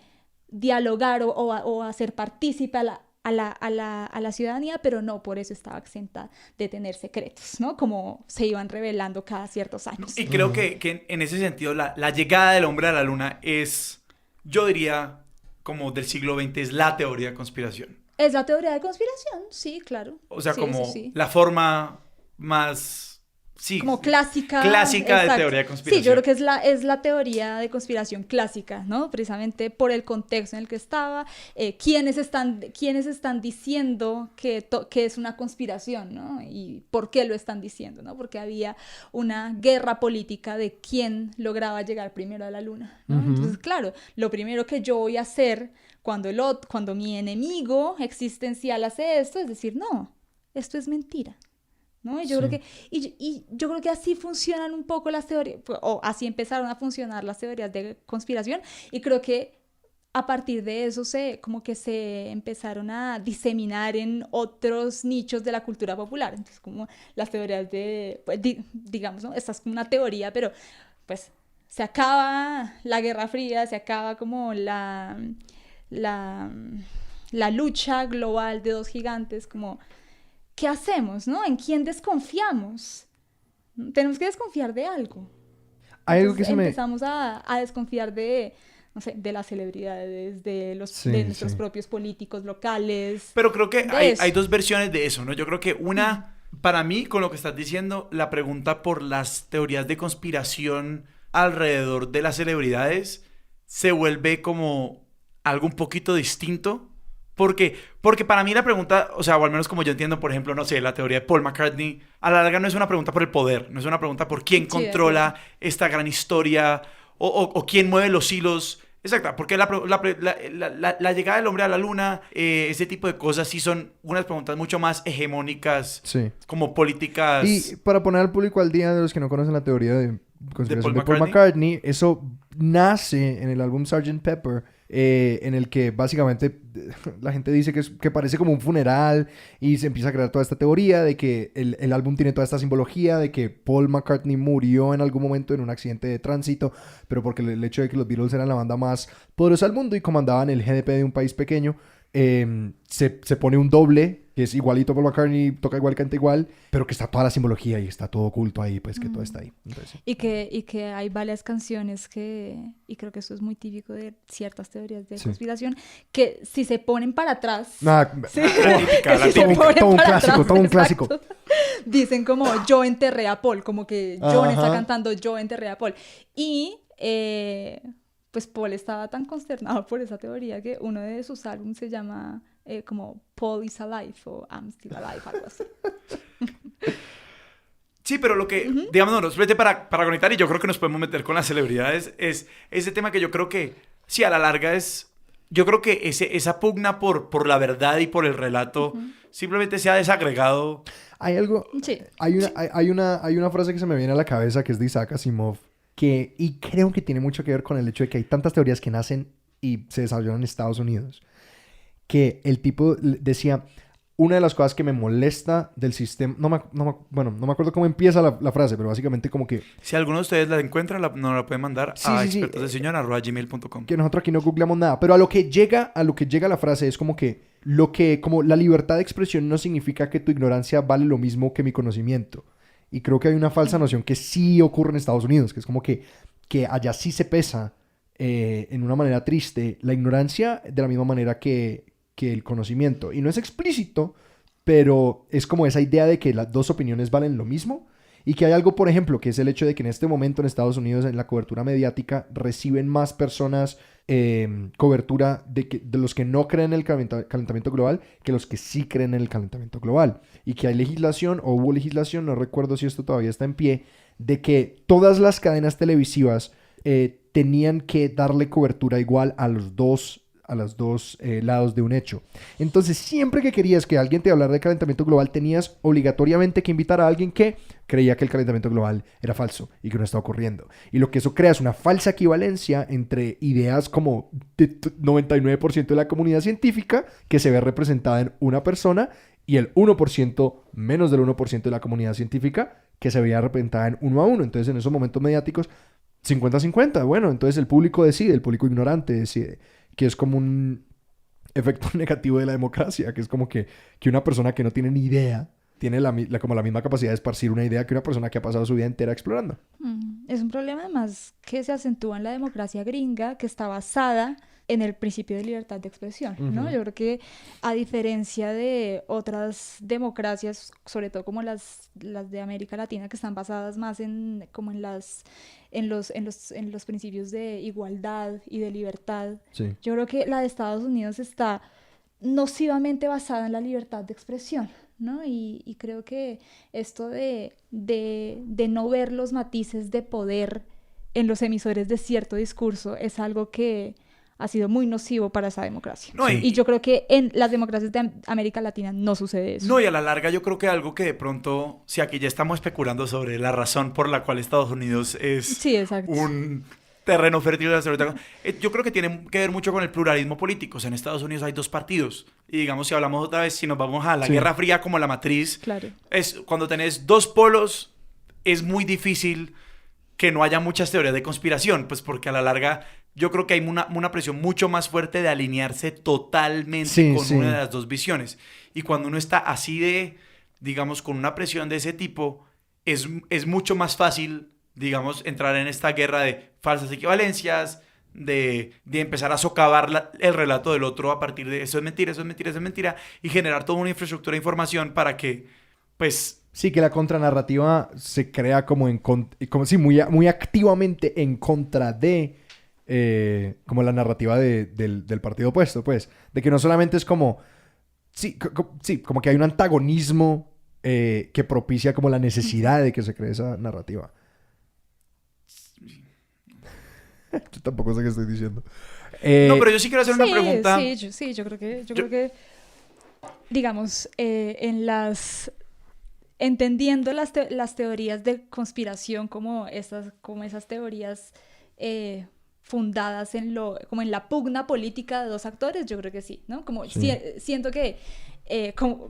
dialogar o hacer partícipe a la ciudadanía, pero no por eso estaba exenta de tener secretos, ¿no? Como se iban revelando cada ciertos años. Y creo que en ese sentido la llegada del hombre a la luna es, yo diría, como del siglo XX, es la teoría de conspiración. Es la teoría de conspiración, sí, claro. O sea, sí, como sí. la forma más... Sí, como clásica de teoría de conspiración. Sí, yo creo que es la teoría de conspiración clásica, ¿no? Precisamente por el contexto en el que estaba, quiénes están diciendo que es una conspiración, ¿no? Y por qué lo están diciendo, ¿no? Porque había una guerra política de quién lograba llegar primero a la luna, ¿no? Entonces, claro, lo primero que yo voy a hacer cuando mi enemigo existencial hace esto es decir, no, esto es mentira. ¿No? Y yo creo que así funcionan un poco las teorías, o así empezaron a funcionar las teorías de conspiración, y creo que a partir de eso como que se empezaron a diseminar en otros nichos de la cultura popular. Entonces, como las teorías pues, digamos, ¿no? Esta es como una teoría, pero pues se acaba la Guerra Fría, se acaba como la lucha global de dos gigantes, como ¿qué hacemos, no? ¿En quién desconfiamos? Tenemos que desconfiar de algo. Hay algo que empezamos a desconfiar de, no sé, de las celebridades, de nuestros propios políticos locales. Pero creo que hay dos versiones de eso, ¿no? Yo creo que una, para mí, con lo que estás diciendo, la pregunta por las teorías de conspiración alrededor de las celebridades se vuelve como algo un poquito distinto. Porque para mí la pregunta, o sea, o al menos como yo entiendo, por ejemplo, no sé, la teoría de Paul McCartney, a la larga no es una pregunta por el poder, no es una pregunta por quién controla esta gran historia o quién mueve los hilos. Exacto, porque la llegada del hombre a la luna, ese tipo de cosas sí son unas preguntas mucho más hegemónicas, como políticas. Y para poner al público al día de los que no conocen la teoría de conspiración de Paul McCartney, eso nace en el álbum Sgt. Pepper, en el que básicamente la gente dice que parece como un funeral y se empieza a crear toda esta teoría de que el álbum tiene toda esta simbología de que Paul McCartney murió en algún momento en un accidente de tránsito, pero porque el hecho de que los Beatles eran la banda más poderosa del mundo y comandaban el GDP de un país pequeño, se pone un doble que es igualito a Paul McCartney, toca igual, canta igual, pero que está toda la simbología y está todo oculto ahí, pues que todo está ahí. Entonces, y que hay varias canciones y creo que eso es muy típico de ciertas teorías de conspiración, que si se ponen para atrás, todo un clásico. Dicen como yo enterré a Paul, como que John está cantando yo enterré a Paul. Y pues Paul estaba tan consternado por esa teoría que uno de sus álbumes se llama como Paul is Alive o I'm Still Alive, algo así. Sí, pero lo que, digamos, no, para conectar, y yo creo que nos podemos meter con las celebridades, es ese tema que yo creo que, sí, a la larga yo creo que esa pugna por la verdad y por el relato simplemente se ha desagregado. Hay algo, hay una frase que se me viene a la cabeza que es de Isaac Asimov, y creo que tiene mucho que ver con el hecho de que hay tantas teorías que nacen y se desarrollan en Estados Unidos, que el tipo decía, una de las cosas que me molesta del sistema... Bueno, no me acuerdo cómo empieza la frase, pero básicamente como que... Si alguno de ustedes la encuentra, nos la pueden mandar a expertosdeseñor@gmail.com. Que nosotros aquí no googleamos nada. Pero a lo que llega la frase es como que... Como la libertad de expresión no significa que tu ignorancia vale lo mismo que mi conocimiento. Y creo que hay una falsa noción que sí ocurre en Estados Unidos, que es como que allá sí se pesa en una manera triste la ignorancia de la misma manera que el conocimiento. Y no es explícito, pero es como esa idea de que las dos opiniones valen lo mismo y que hay algo, por ejemplo, que es el hecho de que en este momento en Estados Unidos, en la cobertura mediática, reciben más personas cobertura de los que no creen en el calentamiento global que los que sí creen en el calentamiento global. Y que hay legislación, o hubo legislación, no recuerdo si esto todavía está en pie, de que todas las cadenas televisivas tenían que darle cobertura igual a los dos lados de un hecho. Entonces, siempre que querías que alguien te hablara de calentamiento global, tenías obligatoriamente que invitar a alguien que creía que el calentamiento global era falso y que no estaba ocurriendo. Y lo que eso crea es una falsa equivalencia entre ideas como de 99% de la comunidad científica que se ve representada en una persona y el 1%, menos del 1% de la comunidad científica que se veía representada en 1 a 1. Entonces, en esos momentos mediáticos, 50-50. Bueno, entonces el público decide, el público ignorante decide, que es como un efecto negativo de la democracia, que es como que una persona que no tiene ni idea tiene como la misma capacidad de esparcir una idea que una persona que ha pasado su vida entera explorando. Es un problema además que se acentúa en la democracia gringa, que está basada en el principio de libertad de expresión, ¿no? Yo creo que a diferencia de otras democracias, sobre todo como las de América Latina, que están basadas más en los principios de igualdad y de libertad, Sí. yo creo que la de Estados Unidos está nocivamente basada en la libertad de expresión, ¿no? Y creo que esto de no ver los matices de poder en los emisores de cierto discurso es algo que ha sido muy nocivo para esa democracia. No, y yo creo que en las democracias de América Latina no sucede eso. No, y a la larga yo creo que algo que de pronto, si aquí ya estamos especulando sobre la razón por la cual Estados Unidos es Sí, exacto. un terreno fértil de la seguridad, yo creo que tiene que ver mucho con el pluralismo político. O sea, en Estados Unidos hay 2 partidos. Y digamos, si hablamos otra vez, si nos vamos a la Guerra Fría como la matriz, Claro. es cuando tenés 2 polos, es muy difícil que no haya muchas teorías de conspiración, pues porque a la larga yo creo que hay una presión mucho más fuerte de alinearse totalmente con una de las 2 visiones. Y cuando uno está así de, digamos, con una presión de ese tipo, es mucho más fácil, digamos, entrar en esta guerra de falsas equivalencias, de empezar a socavar el relato del otro a partir de eso es mentira, eso es mentira, eso es mentira, y generar toda una infraestructura de información para que, pues... Sí, que la contranarrativa se crea como muy activamente en contra de como la narrativa del partido opuesto, pues. De que no solamente es como... Sí, como que hay un antagonismo que propicia como la necesidad de que se cree esa narrativa. Yo tampoco sé qué estoy diciendo. No, pero yo sí quiero hacer una pregunta. Yo creo que digamos, entendiendo las teorías de conspiración como esas teorías fundadas como en la pugna política de 2 actores, yo creo que sí, ¿no? Como siento que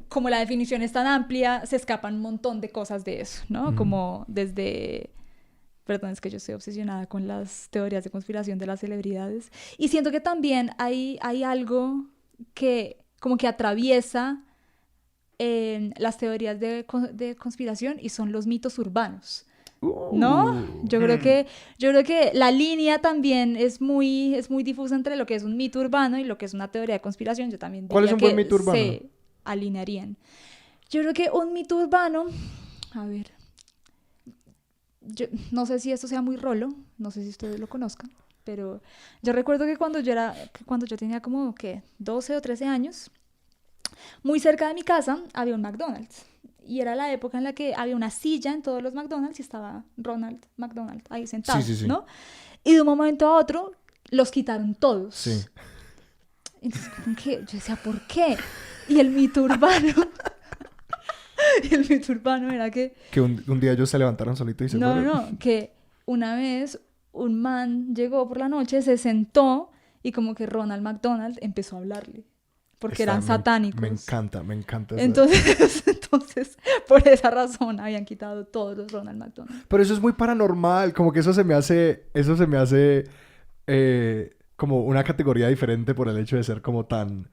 como la definición es tan amplia, se escapan un montón de cosas de eso, ¿no? Como desde... Perdón, es que yo estoy obsesionada con las teorías de conspiración de las celebridades. Y siento que también hay algo que como que atraviesa las teorías de conspiración y son los mitos urbanos, ¿no? Yo creo que la línea también es muy difusa entre lo que es un mito urbano y lo que es una teoría de conspiración. Yo también diría ¿Cuál es un buen mito urbano? Se alinearían. Yo creo que un mito urbano, a ver, yo no sé si esto sea muy rolo, no sé si ustedes lo conozcan, pero yo recuerdo que cuando yo tenía como, ¿qué? 12 o 13 años, muy cerca de mi casa había un McDonald's. Y era la época en la que había una silla en todos los McDonald's y estaba Ronald McDonald ahí sentado, ¿no? Y de un momento a otro los quitaron todos. Sí. Entonces, como que yo decía, ¿por qué? Y el mito urbano... Y el mito urbano era que... Que un día ellos se levantaron solitos y se fueron. No, que una vez un man llegó por la noche, se sentó y como que Ronald McDonald empezó a hablarle. porque eran satánicos. Me encanta. Entonces, por esa razón habían quitado todos los Ronald McDonald. Pero eso es muy paranormal, como que eso se me hace como una categoría diferente por el hecho de ser como tan,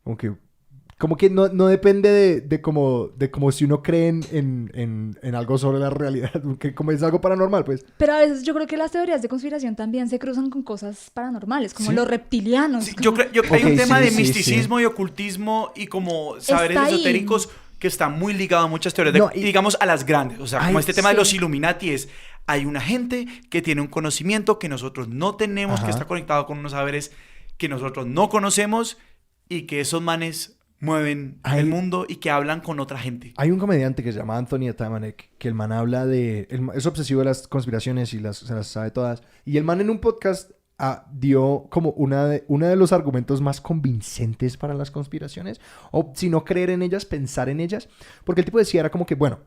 como que no depende de como si uno cree en algo sobre la realidad, que como es algo paranormal, pues. Pero a veces yo creo que las teorías de conspiración también se cruzan con cosas paranormales, como ¿Sí? los reptilianos. Sí, como... yo creo que hay un Ok, tema sí, de sí, misticismo y ocultismo y como saberes Está ahí. esotéricos que está muy ligado a muchas teorías, No, y digamos a las grandes. O sea, como Ay, este tema de sí. los Illuminati es, hay una gente que tiene un conocimiento que nosotros no tenemos, Ajá. que está conectado con unos saberes que nosotros no conocemos y que esos manes mueven el mundo y que hablan con otra gente. Hay un comediante que se llama Anthony Atamanek, que el man habla es obsesivo de las conspiraciones y se las sabe todas. Y el man en un podcast dio como uno de los argumentos más convincentes para las conspiraciones. O si no creer en ellas, pensar en ellas. Porque el tipo decía, era como que, bueno,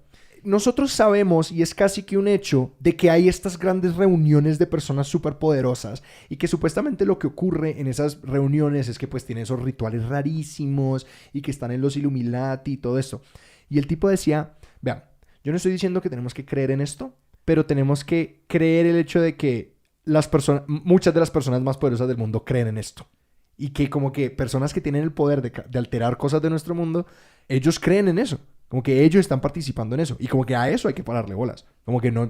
nosotros sabemos, y es casi que un hecho, de que hay estas grandes reuniones de personas súper poderosas y que supuestamente lo que ocurre en esas reuniones es que pues tienen esos rituales rarísimos y que están en los Illuminati y todo esto. Y el tipo decía, vean, yo no estoy diciendo que tenemos que creer en esto, pero tenemos que creer el hecho de que muchas de las personas más poderosas del mundo creen en esto. Y que como que personas que tienen el poder de alterar cosas de nuestro mundo, ellos creen en eso. Como que ellos están participando en eso. Y como que a eso hay que pararle bolas. Como que no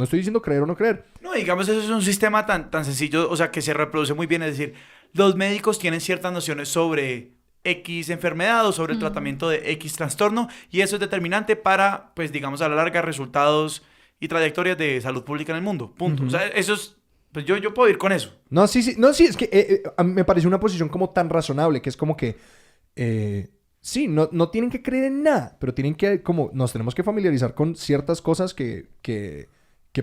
estoy diciendo creer o no creer. No, digamos, eso es un sistema tan sencillo, o sea, que se reproduce muy bien. Es decir, los médicos tienen ciertas nociones sobre X enfermedad o sobre el tratamiento de X trastorno, y eso es determinante para, pues, digamos, a la larga, resultados y trayectorias de salud pública en el mundo. Punto. O sea, eso es... Pues yo puedo ir con eso. No, sí, es que a mí me parece una posición como tan razonable, que es como que... sí, no tienen que creer en nada, pero tienen que, como, nos tenemos que familiarizar con ciertas cosas que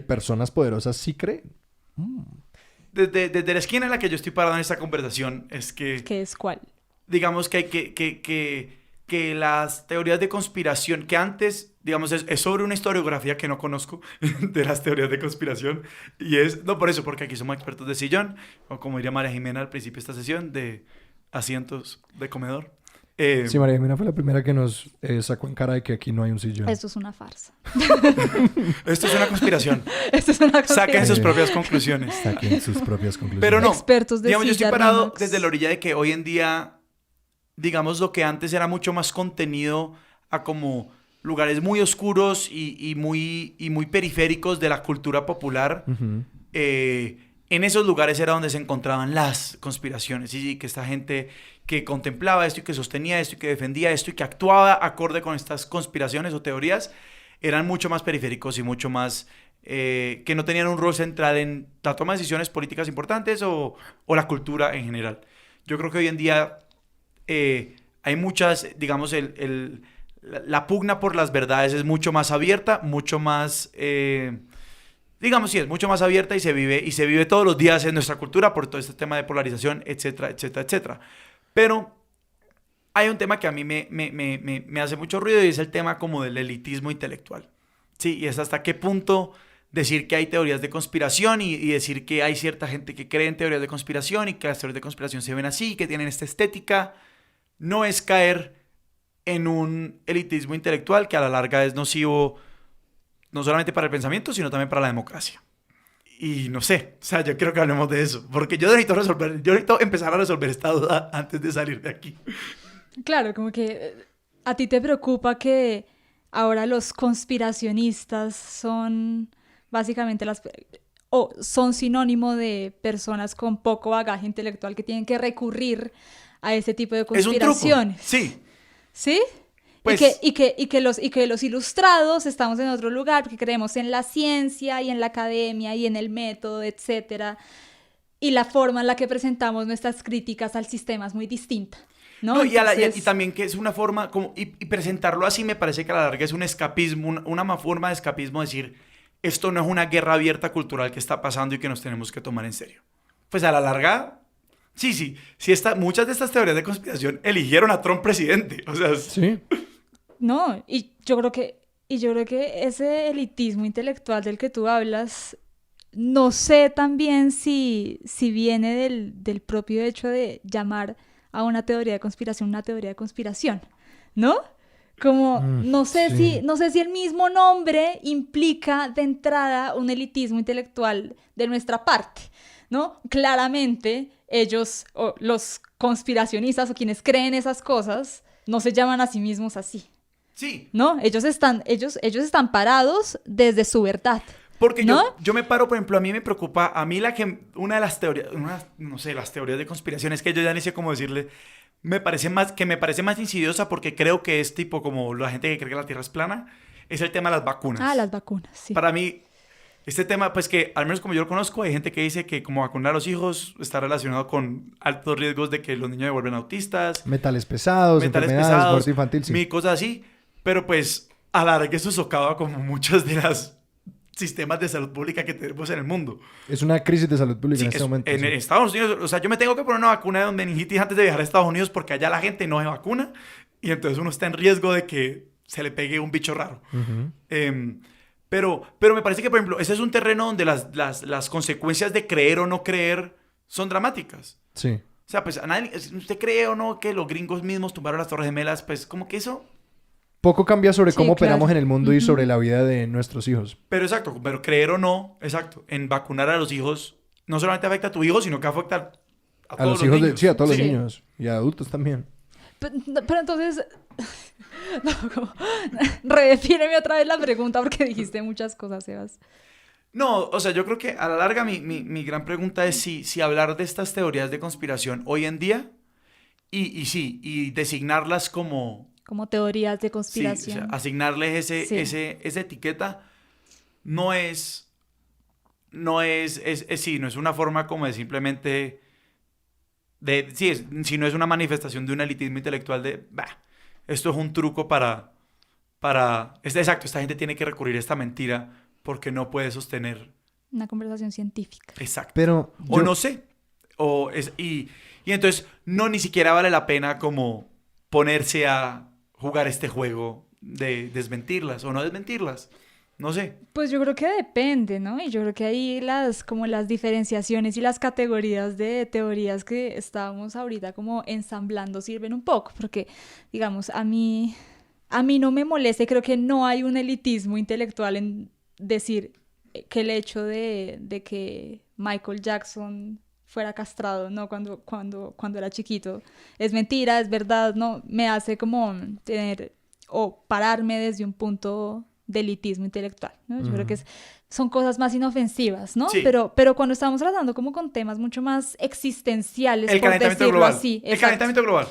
personas poderosas sí creen. Desde la esquina en la que yo estoy parado en esta conversación es que... ¿Qué es cuál? Digamos que hay que las teorías de conspiración, que antes, digamos, es sobre una historiografía que no conozco de las teorías de conspiración, y es, no por eso, porque aquí somos expertos de sillón, o como diría María Jimena al principio de esta sesión, de asientos de comedor. Sí, María Jimena fue la primera que nos sacó en cara de que aquí no hay un sillón. Esto es una farsa. Esto es una conspiración. Esto es una conspiración. Saquen sus propias conclusiones. Saquen sus propias conclusiones. Pero no, Expertos de digamos, yo estoy silla parado Rinox. desde la orilla de que hoy en día, digamos, lo que antes era mucho más contenido a como lugares muy oscuros y muy periféricos de la cultura popular, Ujú. en esos lugares era donde se encontraban las conspiraciones, y que esta gente que contemplaba esto y que sostenía esto y que defendía esto y que actuaba acorde con estas conspiraciones o teorías, eran mucho más periféricos y mucho más... que no tenían un rol central en la toma de decisiones políticas importantes o la cultura en general. Yo creo que hoy en día hay muchas, digamos, la pugna por las verdades es mucho más abierta, mucho más... digamos, sí, es mucho más abierta y se vive todos los días en nuestra cultura por todo este tema de polarización, etcétera, etcétera, etcétera. Pero hay un tema que a mí me hace mucho ruido, y es el tema como del elitismo intelectual. Sí, y es hasta qué punto decir que hay teorías de conspiración y decir que hay cierta gente que cree en teorías de conspiración y que las teorías de conspiración se ven así, que tienen esta estética, no es caer en un elitismo intelectual que a la larga es nocivo no solamente para el pensamiento, sino también para la democracia. Y no sé, o sea, yo quiero que hablemos de eso, porque yo necesito empezar a resolver esta duda antes de salir de aquí. Claro, como que a ti te preocupa que ahora los conspiracionistas son básicamente son sinónimo de personas con poco bagaje intelectual que tienen que recurrir a ese tipo de conspiraciones. Es un truco, sí. ¿Sí? Pues, y que los ilustrados estamos en otro lugar porque creemos en la ciencia y en la academia y en el método, etcétera. Y la forma en la que presentamos nuestras críticas al sistema es muy distinta, ¿no? Y también que es una forma como, y presentarlo así me parece que a la larga es un escapismo, una forma de escapismo, decir, esto no es una guerra abierta cultural que está pasando y que nos tenemos que tomar en serio. Pues a la larga, sí, muchas de estas teorías de conspiración eligieron a Trump presidente, o sea... Sí. No, y yo creo que ese elitismo intelectual del que tú hablas, no sé también si viene del propio hecho de llamar a una teoría de conspiración, ¿no? Como, no sé si el mismo nombre implica de entrada un elitismo intelectual de nuestra parte, ¿no? Claramente ellos, o los conspiracionistas o quienes creen esas cosas, no se llaman a sí mismos así. Sí. ¿No? Ellos están parados desde su verdad. Porque ¿no? yo me paro, por ejemplo, a mí me preocupa, una de las teorías, no sé, las teorías de conspiración, es que yo ya ni sé cómo decirle, me parece más insidiosa porque creo que es tipo como la gente que cree que la Tierra es plana, es el tema de las vacunas. Ah, las vacunas, sí. Para mí, este tema, pues que al menos como yo lo conozco, hay gente que dice que como vacunar a los hijos está relacionado con altos riesgos de que los niños se vuelven autistas. Metales pesados, enfermedades, muerte infantil, sí. Cosas así. Pero pues, a la larga eso socava como muchos de los sistemas de salud pública que tenemos en el mundo. Es una crisis de salud pública en este momento. En Estados Unidos, o sea, yo me tengo que poner una vacuna de meningitis antes de viajar a Estados Unidos porque allá la gente no se vacuna y entonces uno está en riesgo de que se le pegue un bicho raro. Pero me parece que, por ejemplo, ese es un terreno donde las consecuencias de creer o no creer son dramáticas. Sí. O sea, pues, ¿usted cree o no que los gringos mismos tumbaron las Torres Gemelas? Pues, como que eso... Poco cambia sobre cómo claro. operamos en el mundo y sobre la vida de nuestros hijos. Pero exacto, pero creer o no, exacto, en vacunar a los hijos no solamente afecta a tu hijo, sino que afecta a todos los hijos niños. Sí, a todos los niños. Y a adultos también. Pero entonces... redefíneme otra vez la pregunta porque dijiste muchas cosas, Sebas. No, o sea, yo creo que a la larga mi gran pregunta es si hablar de estas teorías de conspiración hoy en día y designarlas como teorías de conspiración. Sí, o sea, asignarles esa etiqueta no es una forma como de simplemente sino es una manifestación de un elitismo intelectual de esto es un truco exacto, esta gente tiene que recurrir a esta mentira porque no puede sostener una conversación científica. Exacto. Pero o no sé. Y entonces ni siquiera vale la pena como ponerse a jugar este juego de desmentirlas o no desmentirlas. No sé. Pues yo creo que depende, ¿no? Y yo creo que ahí las diferenciaciones y las categorías de teorías que estábamos ahorita como ensamblando sirven un poco. Porque, digamos, a mí no me molesta y creo que no hay un elitismo intelectual en decir que el hecho de que Michael Jackson fuera castrado, ¿no? Cuando era chiquito. Es mentira, es verdad, ¿no? Me hace como tener o pararme desde un punto de elitismo intelectual, ¿no? Yo creo que son cosas más inofensivas, ¿no? Sí. Pero cuando estamos tratando como con temas mucho más existenciales, el por decirlo global. así. El calentamiento global.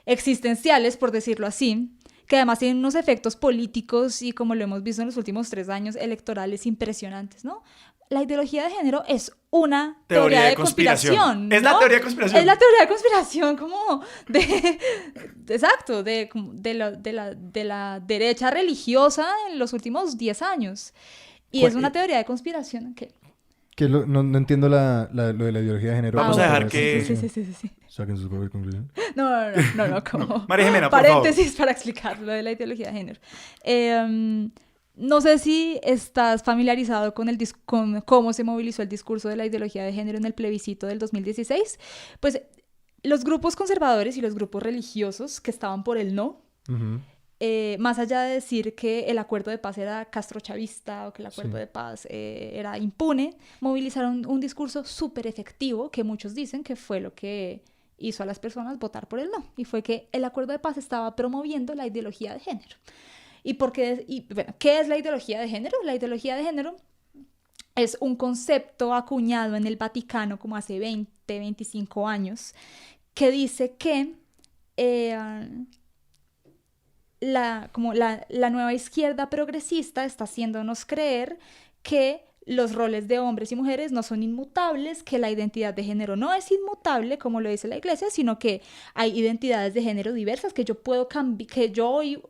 Existenciales, por decirlo así, que además tienen unos efectos políticos y, como lo hemos visto en los últimos 3 años, electorales impresionantes, ¿no? La ideología de género es una teoría de conspiración, ¿no? Es la teoría de conspiración. Es la teoría de conspiración como exacto, de la derecha religiosa en los últimos 10 años. Y es una teoría de conspiración que... no entiendo lo de la ideología de género. Vamos a dejar que... Sí. Saquen sus propias conclusiones. No, como... María Jimena, por paréntesis favor. para explicar lo de la ideología de género. No sé si estás familiarizado con cómo se movilizó el discurso de la ideología de género en el plebiscito del 2016. Pues los grupos conservadores y los grupos religiosos que estaban por el no, más allá de decir que el acuerdo de paz era castrochavista o que el acuerdo de paz era impune, movilizaron un discurso súper efectivo que muchos dicen que fue lo que hizo a las personas votar por el no. Y fue que el acuerdo de paz estaba promoviendo la ideología de género. ¿Qué es la ideología de género? La ideología de género es un concepto acuñado en el Vaticano como hace 25 años que dice que la nueva izquierda progresista está haciéndonos creer que los roles de hombres y mujeres no son inmutables, que la identidad de género no es inmutable, como lo dice la iglesia, sino que hay identidades de género diversas, que yo puedo cambiar, que yo hoy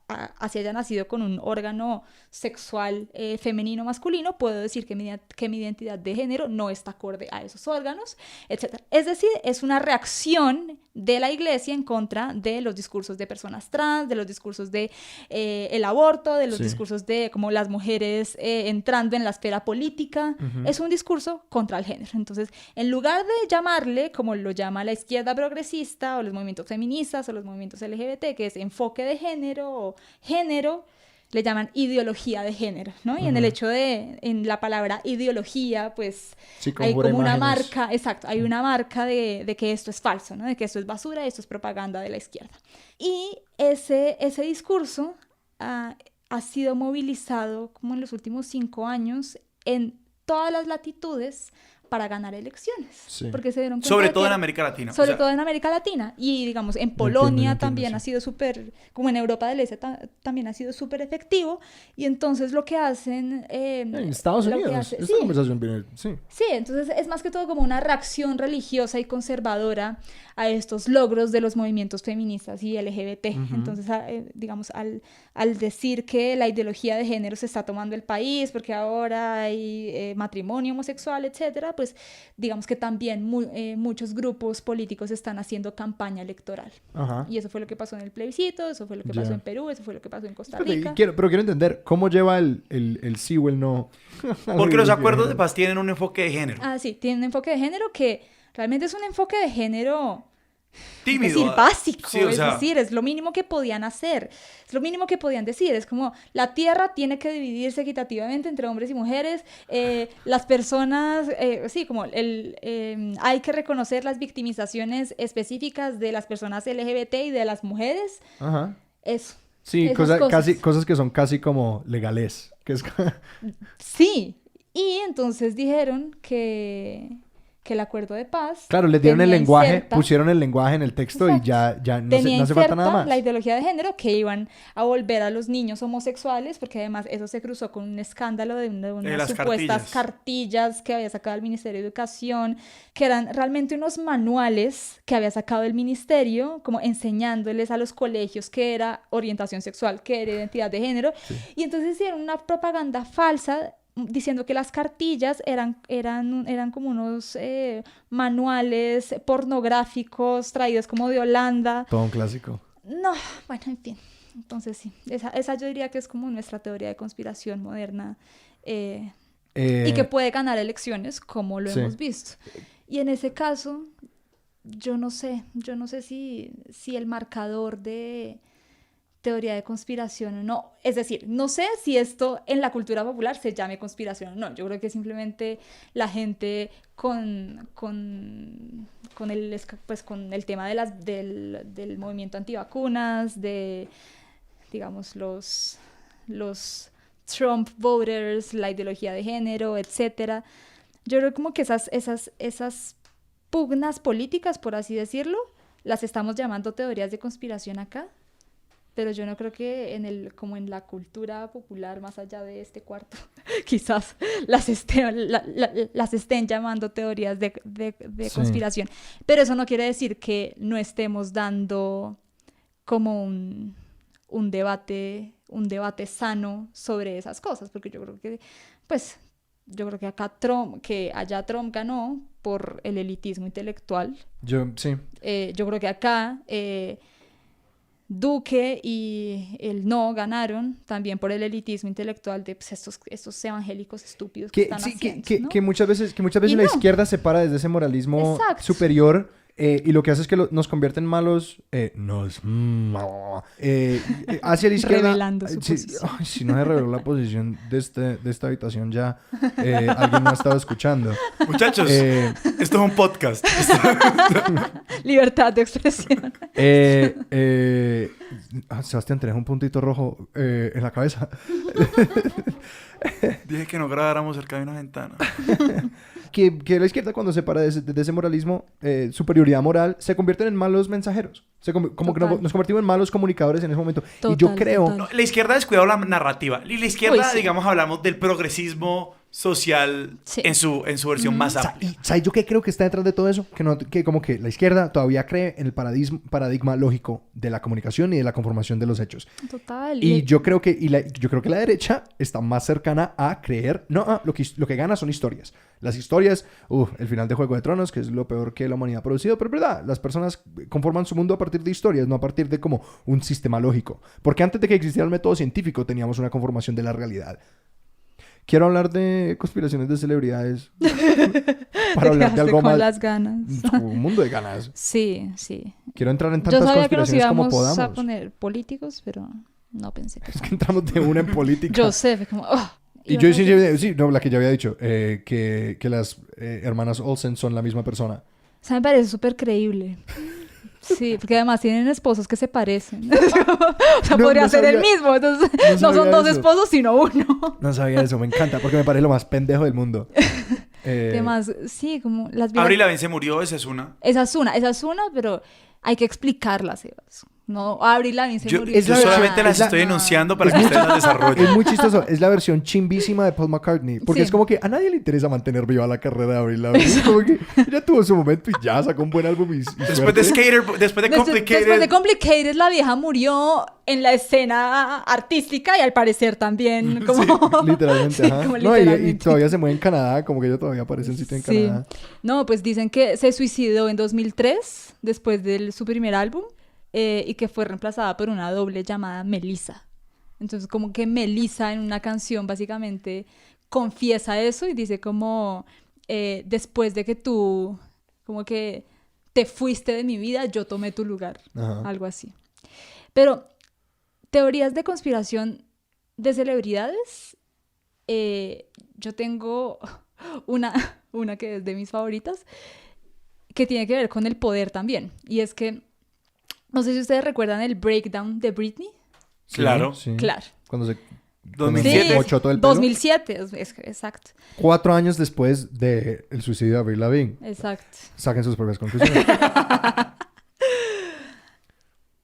así haya nacido con un órgano sexual femenino o masculino, puedo decir que mi identidad de género no está acorde a esos órganos, etc. Es decir, es una reacción de la iglesia en contra de los discursos de personas trans, de los discursos de el aborto, de los discursos de como las mujeres entrando en la esfera política. Es un discurso contra el género. Entonces, en lugar de llamarle, como lo llama la izquierda progresista o los movimientos feministas o los movimientos LGBT, que es enfoque de género o género, le llaman ideología de género, ¿no? Y en el hecho en la palabra ideología, pues hay como una marca, exacto, hay una marca de que esto es falso, ¿no? De que esto es basura, esto es propaganda de la izquierda. Y ese discurso ha sido movilizado como en los últimos 5 años en todas las latitudes para ganar elecciones. Porque se dieron cuenta sobre todo en América Latina. Sobre todo en América Latina. Y digamos, en Polonia también ha sido súper, como en Europa del Este también ha sido súper efectivo. Y entonces lo que hacen... en Estados Unidos. Esta conversación viene... Sí, entonces es más que todo como una reacción religiosa y conservadora a estos logros de los movimientos feministas y LGBT. Entonces, digamos, al decir que la ideología de género se está tomando el país porque ahora hay matrimonio homosexual, etcétera, pues digamos que también muchos grupos políticos están haciendo campaña electoral. Y eso fue lo que pasó en el plebiscito, eso fue lo que pasó en Perú, eso fue lo que pasó en Costa Rica. Pero quiero entender, ¿cómo lleva el sí o el no? Porque los acuerdos de paz tienen un enfoque de género. Sí, tienen un enfoque de género que realmente es un enfoque de género... tímido. Es decir, básico, sí, o sea... es decir, es lo mínimo que podían hacer, es lo mínimo que podían decir, es como la tierra tiene que dividirse equitativamente entre hombres y mujeres, las personas, sí, como hay que reconocer las victimizaciones específicas de las personas LGBT y de las mujeres, eso. Sí, cosas que son casi como legales. Que es... Sí, y entonces dijeron que el acuerdo de paz... Claro, les dieron el lenguaje, pusieron el lenguaje en el texto. Exacto. Y ya no hace falta nada más. La ideología de género, que iban a volver a los niños homosexuales, porque además eso se cruzó con un escándalo de unas supuestas cartillas que había sacado el Ministerio de Educación, que eran realmente unos manuales que había sacado el ministerio, como enseñándoles a los colegios qué era orientación sexual, qué era identidad de género, y entonces hicieron una propaganda falsa diciendo que las cartillas eran como unos manuales pornográficos traídos como de Holanda. Todo un clásico. No, bueno, en fin. Entonces sí, esa yo diría que es como nuestra teoría de conspiración moderna y que puede ganar elecciones como lo hemos visto. Y en ese caso, yo no sé si el marcador de teoría de conspiración o no. Es decir, no sé si esto en la cultura popular se llame conspiración o no. Yo creo que simplemente la gente con el tema del movimiento antivacunas, de, digamos, los Trump voters, la ideología de género, etcétera. Yo creo como que esas pugnas políticas, por así decirlo, las estamos llamando teorías de conspiración acá. Pero yo no creo que como en la cultura popular, más allá de este cuarto, quizás las estén llamando teorías de conspiración. Pero eso no quiere decir que no estemos dando como un debate sano sobre esas cosas, porque yo creo que acá Trump ganó por el elitismo intelectual. Yo creo que acá Duque y el no ganaron también por el elitismo intelectual de pues, estos evangélicos estúpidos que están haciendo, ¿no? que muchas veces la izquierda se para desde ese moralismo superior y lo que hace es que nos convierte en malos hacia la izquierda. Revelando su posición. Si no se reveló la posición de esta habitación ya alguien no ha estado escuchando. Muchachos, esto es un podcast. Libertad de expresión. Sebastián, tenés un puntito rojo en la cabeza. Dije que no grabáramos cerca de una ventana. Que la izquierda, cuando se para de ese moralismo, superioridad moral, se convierten en malos mensajeros. Como que nos convertimos en malos comunicadores en ese momento. Y yo creo... No, la izquierda ha descuidado la narrativa. Y la izquierda, digamos, hablamos del progresismo social Sí. en su versión más amplia. ¿Sabes yo qué creo que está detrás de todo eso? Que como que la izquierda todavía cree en el paradigma lógico de la comunicación y de la conformación de los hechos. Total. Y yo creo que la derecha está más cercana a creer, lo que gana son historias. Las historias, el final de Juego de Tronos, que es lo peor que la humanidad ha producido, pero es verdad, las personas conforman su mundo a partir de historias, no a partir de como un sistema lógico. Porque antes de que existiera el método científico teníamos una conformación de la realidad. Quiero hablar de conspiraciones de celebridades para hablar de algo con más. las ganas. Un mundo de ganas. Sí, sí. Quiero entrar en Yo tantas sabía que nos conspiraciones como íbamos podamos. a poner políticos, pero no pensé que... Es que entramos de una en política. Yo sé, fue como... Y yo sí, no, la que ya había dicho, que las hermanas Olsen son la misma persona. O sea, me parece súper creíble. Sí, porque además tienen esposos que se parecen. O sea, No, podría no ser sabía- el mismo. Entonces, no no son sabía dos eso. esposos, sino uno. No sabía eso, me encanta, porque me parece lo más pendejo del mundo. Además, sí, como las vidas... Avril Lavigne se murió, esa es una. Esa es una, pero hay que explicarlas, Sebas. No, Avril Lavigne se Yo, murió. es yo la solamente versión- las es la- estoy enunciando para que ustedes las desarrollen. Es muy chistoso, es la versión chimbísima de Paul McCartney, porque Sí. es como que a nadie le interesa mantener viva la carrera de Avril Lavigne. Es como que ella tuvo su momento y ya sacó un buen álbum y Después suerte. de Skater, después de Complicated. Después de Complicated, la vieja murió en la escena artística y al parecer también como... Literalmente, Sí, ajá. como No, y literalmente. todavía se mueve en Canadá, como que ella todavía aparece en sitio en Sí. Canadá. No, pues dicen que se suicidó en 2003, después de su primer álbum, y que fue reemplazada por una doble llamada Melissa. Entonces, como que Melissa en una canción básicamente confiesa eso y dice como, después de que tú, como que te fuiste de mi vida, yo tomé tu lugar. Ajá. Algo así. Pero, teorías de conspiración de celebridades, yo tengo una que es de mis favoritas, que tiene que ver con el poder también. Y es que, no sé si ustedes recuerdan el breakdown de Britney. Sí, Claro. sí. Claro. Cuando se... 2007. Sí, mochó todo el pelo. 2007, exacto. 4 años después del suicidio de Avril Lavigne. Exacto. Saquen sus propias conclusiones.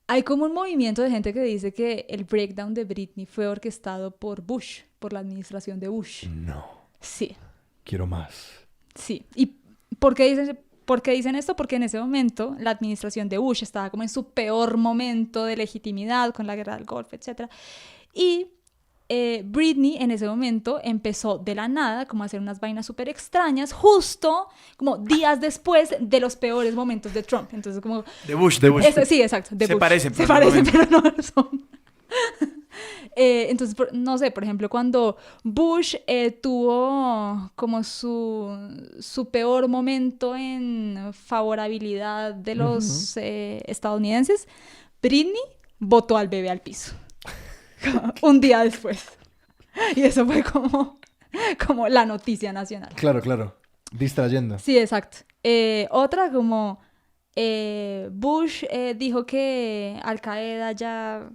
Hay como un movimiento de gente que dice que el breakdown de Britney fue orquestado por Bush, por la administración de Bush. No, Sí. quiero más. Sí. ¿Y por qué dicen esto? Porque en ese momento la administración de Bush estaba como en su peor momento de legitimidad con la guerra del Golfo, etc. Y Britney en ese momento empezó de la nada como a hacer unas vainas súper extrañas, justo como días después de los peores momentos de Trump. Entonces como... De Bush. Sí, exacto. De Se Bush. parecen, Se pero no parecen, ven. pero no lo son. Entonces, no sé, por ejemplo, cuando Bush tuvo como su peor momento en favorabilidad de los estadounidenses, Britney botó al bebé al piso. Un día después. Y eso fue como la noticia nacional. Claro, claro. Distrayendo. Sí, exacto. Otra como Bush dijo que Al Qaeda ya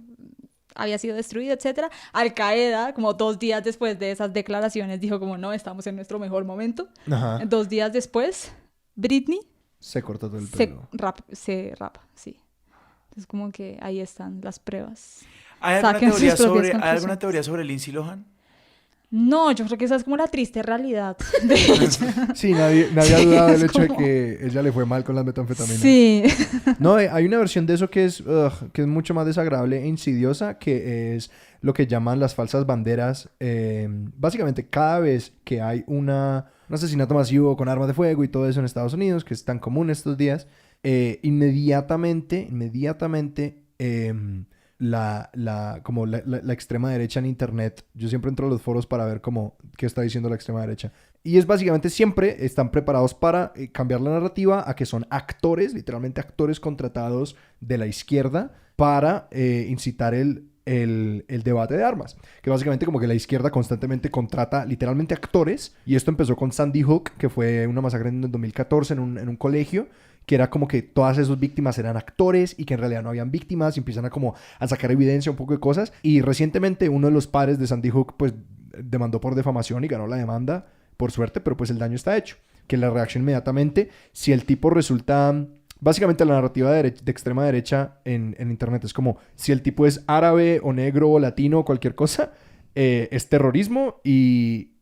había sido destruido, etcétera. Al Qaeda, como 2 días después de esas declaraciones, dijo como no, estamos en nuestro mejor momento. Ajá. 2 días después, Britney Se cortó todo el se pelo. rapa, sí. Entonces como que ahí están las pruebas. ¿Hay alguna Saquen sus teoría propias sobre, ¿hay conclusiones. alguna teoría sobre Lindsay Lohan? No, yo creo que esa es como la triste realidad de ella. Sí, nadie ha Sí, dudado del es hecho de como- que ella le fue mal con las metanfetaminas. Sí. No, hay una versión de eso que es mucho más desagradable e insidiosa, que es lo que llaman las falsas banderas. Básicamente, cada vez que hay un asesinato masivo con armas de fuego y todo eso en Estados Unidos, que es tan común estos días, inmediatamente, como la extrema derecha en internet, yo siempre entro a los foros para ver qué está diciendo la extrema derecha. Y es básicamente siempre están preparados para cambiar la narrativa a que son actores, literalmente actores contratados de la izquierda para incitar el debate de armas. Que básicamente como que la izquierda constantemente contrata literalmente actores. Y esto empezó con Sandy Hook, que fue una masacre en el 2014 en un colegio, que era como que todas esas víctimas eran actores y que en realidad no habían víctimas, y empiezan a sacar evidencia, un poco de cosas. Y recientemente uno de los padres de Sandy Hook pues demandó por defamación y ganó la demanda, por suerte, pero pues el daño está hecho. Que la reacción inmediatamente, si el tipo resulta... Básicamente la narrativa de extrema derecha en internet es como si el tipo es árabe o negro o latino o cualquier cosa, es terrorismo y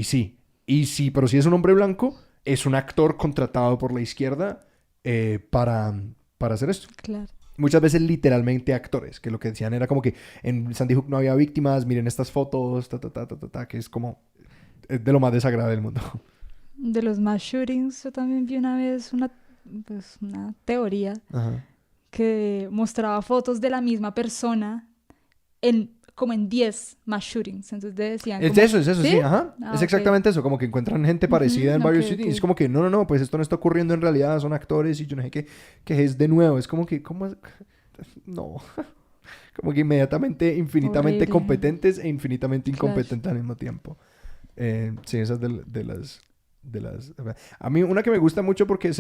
sí. Y sí, pero si es un hombre blanco, es un actor contratado por la izquierda para hacer esto. Claro. Muchas veces literalmente actores, que lo que decían era como que en Sandy Hook no había víctimas, miren estas fotos, que es como de lo más desagradable del mundo. De los mass shootings, yo también vi una vez una teoría Ajá. que mostraba fotos de la misma persona como en 10 mass shootings. Entonces decían Es como, eso, ¿sí? sí, ajá. Ah, es ok. exactamente eso, como que encuentran gente parecida en varios ok, sitios. Y ok. es como que, no, pues esto no está ocurriendo en realidad, son actores y yo no sé qué, que es de nuevo. Es como que, ¿cómo es? No. Como que infinitamente Horrible. competentes e infinitamente Claro. incompetentes al mismo tiempo. Sí, esas de las... A mí una que me gusta mucho porque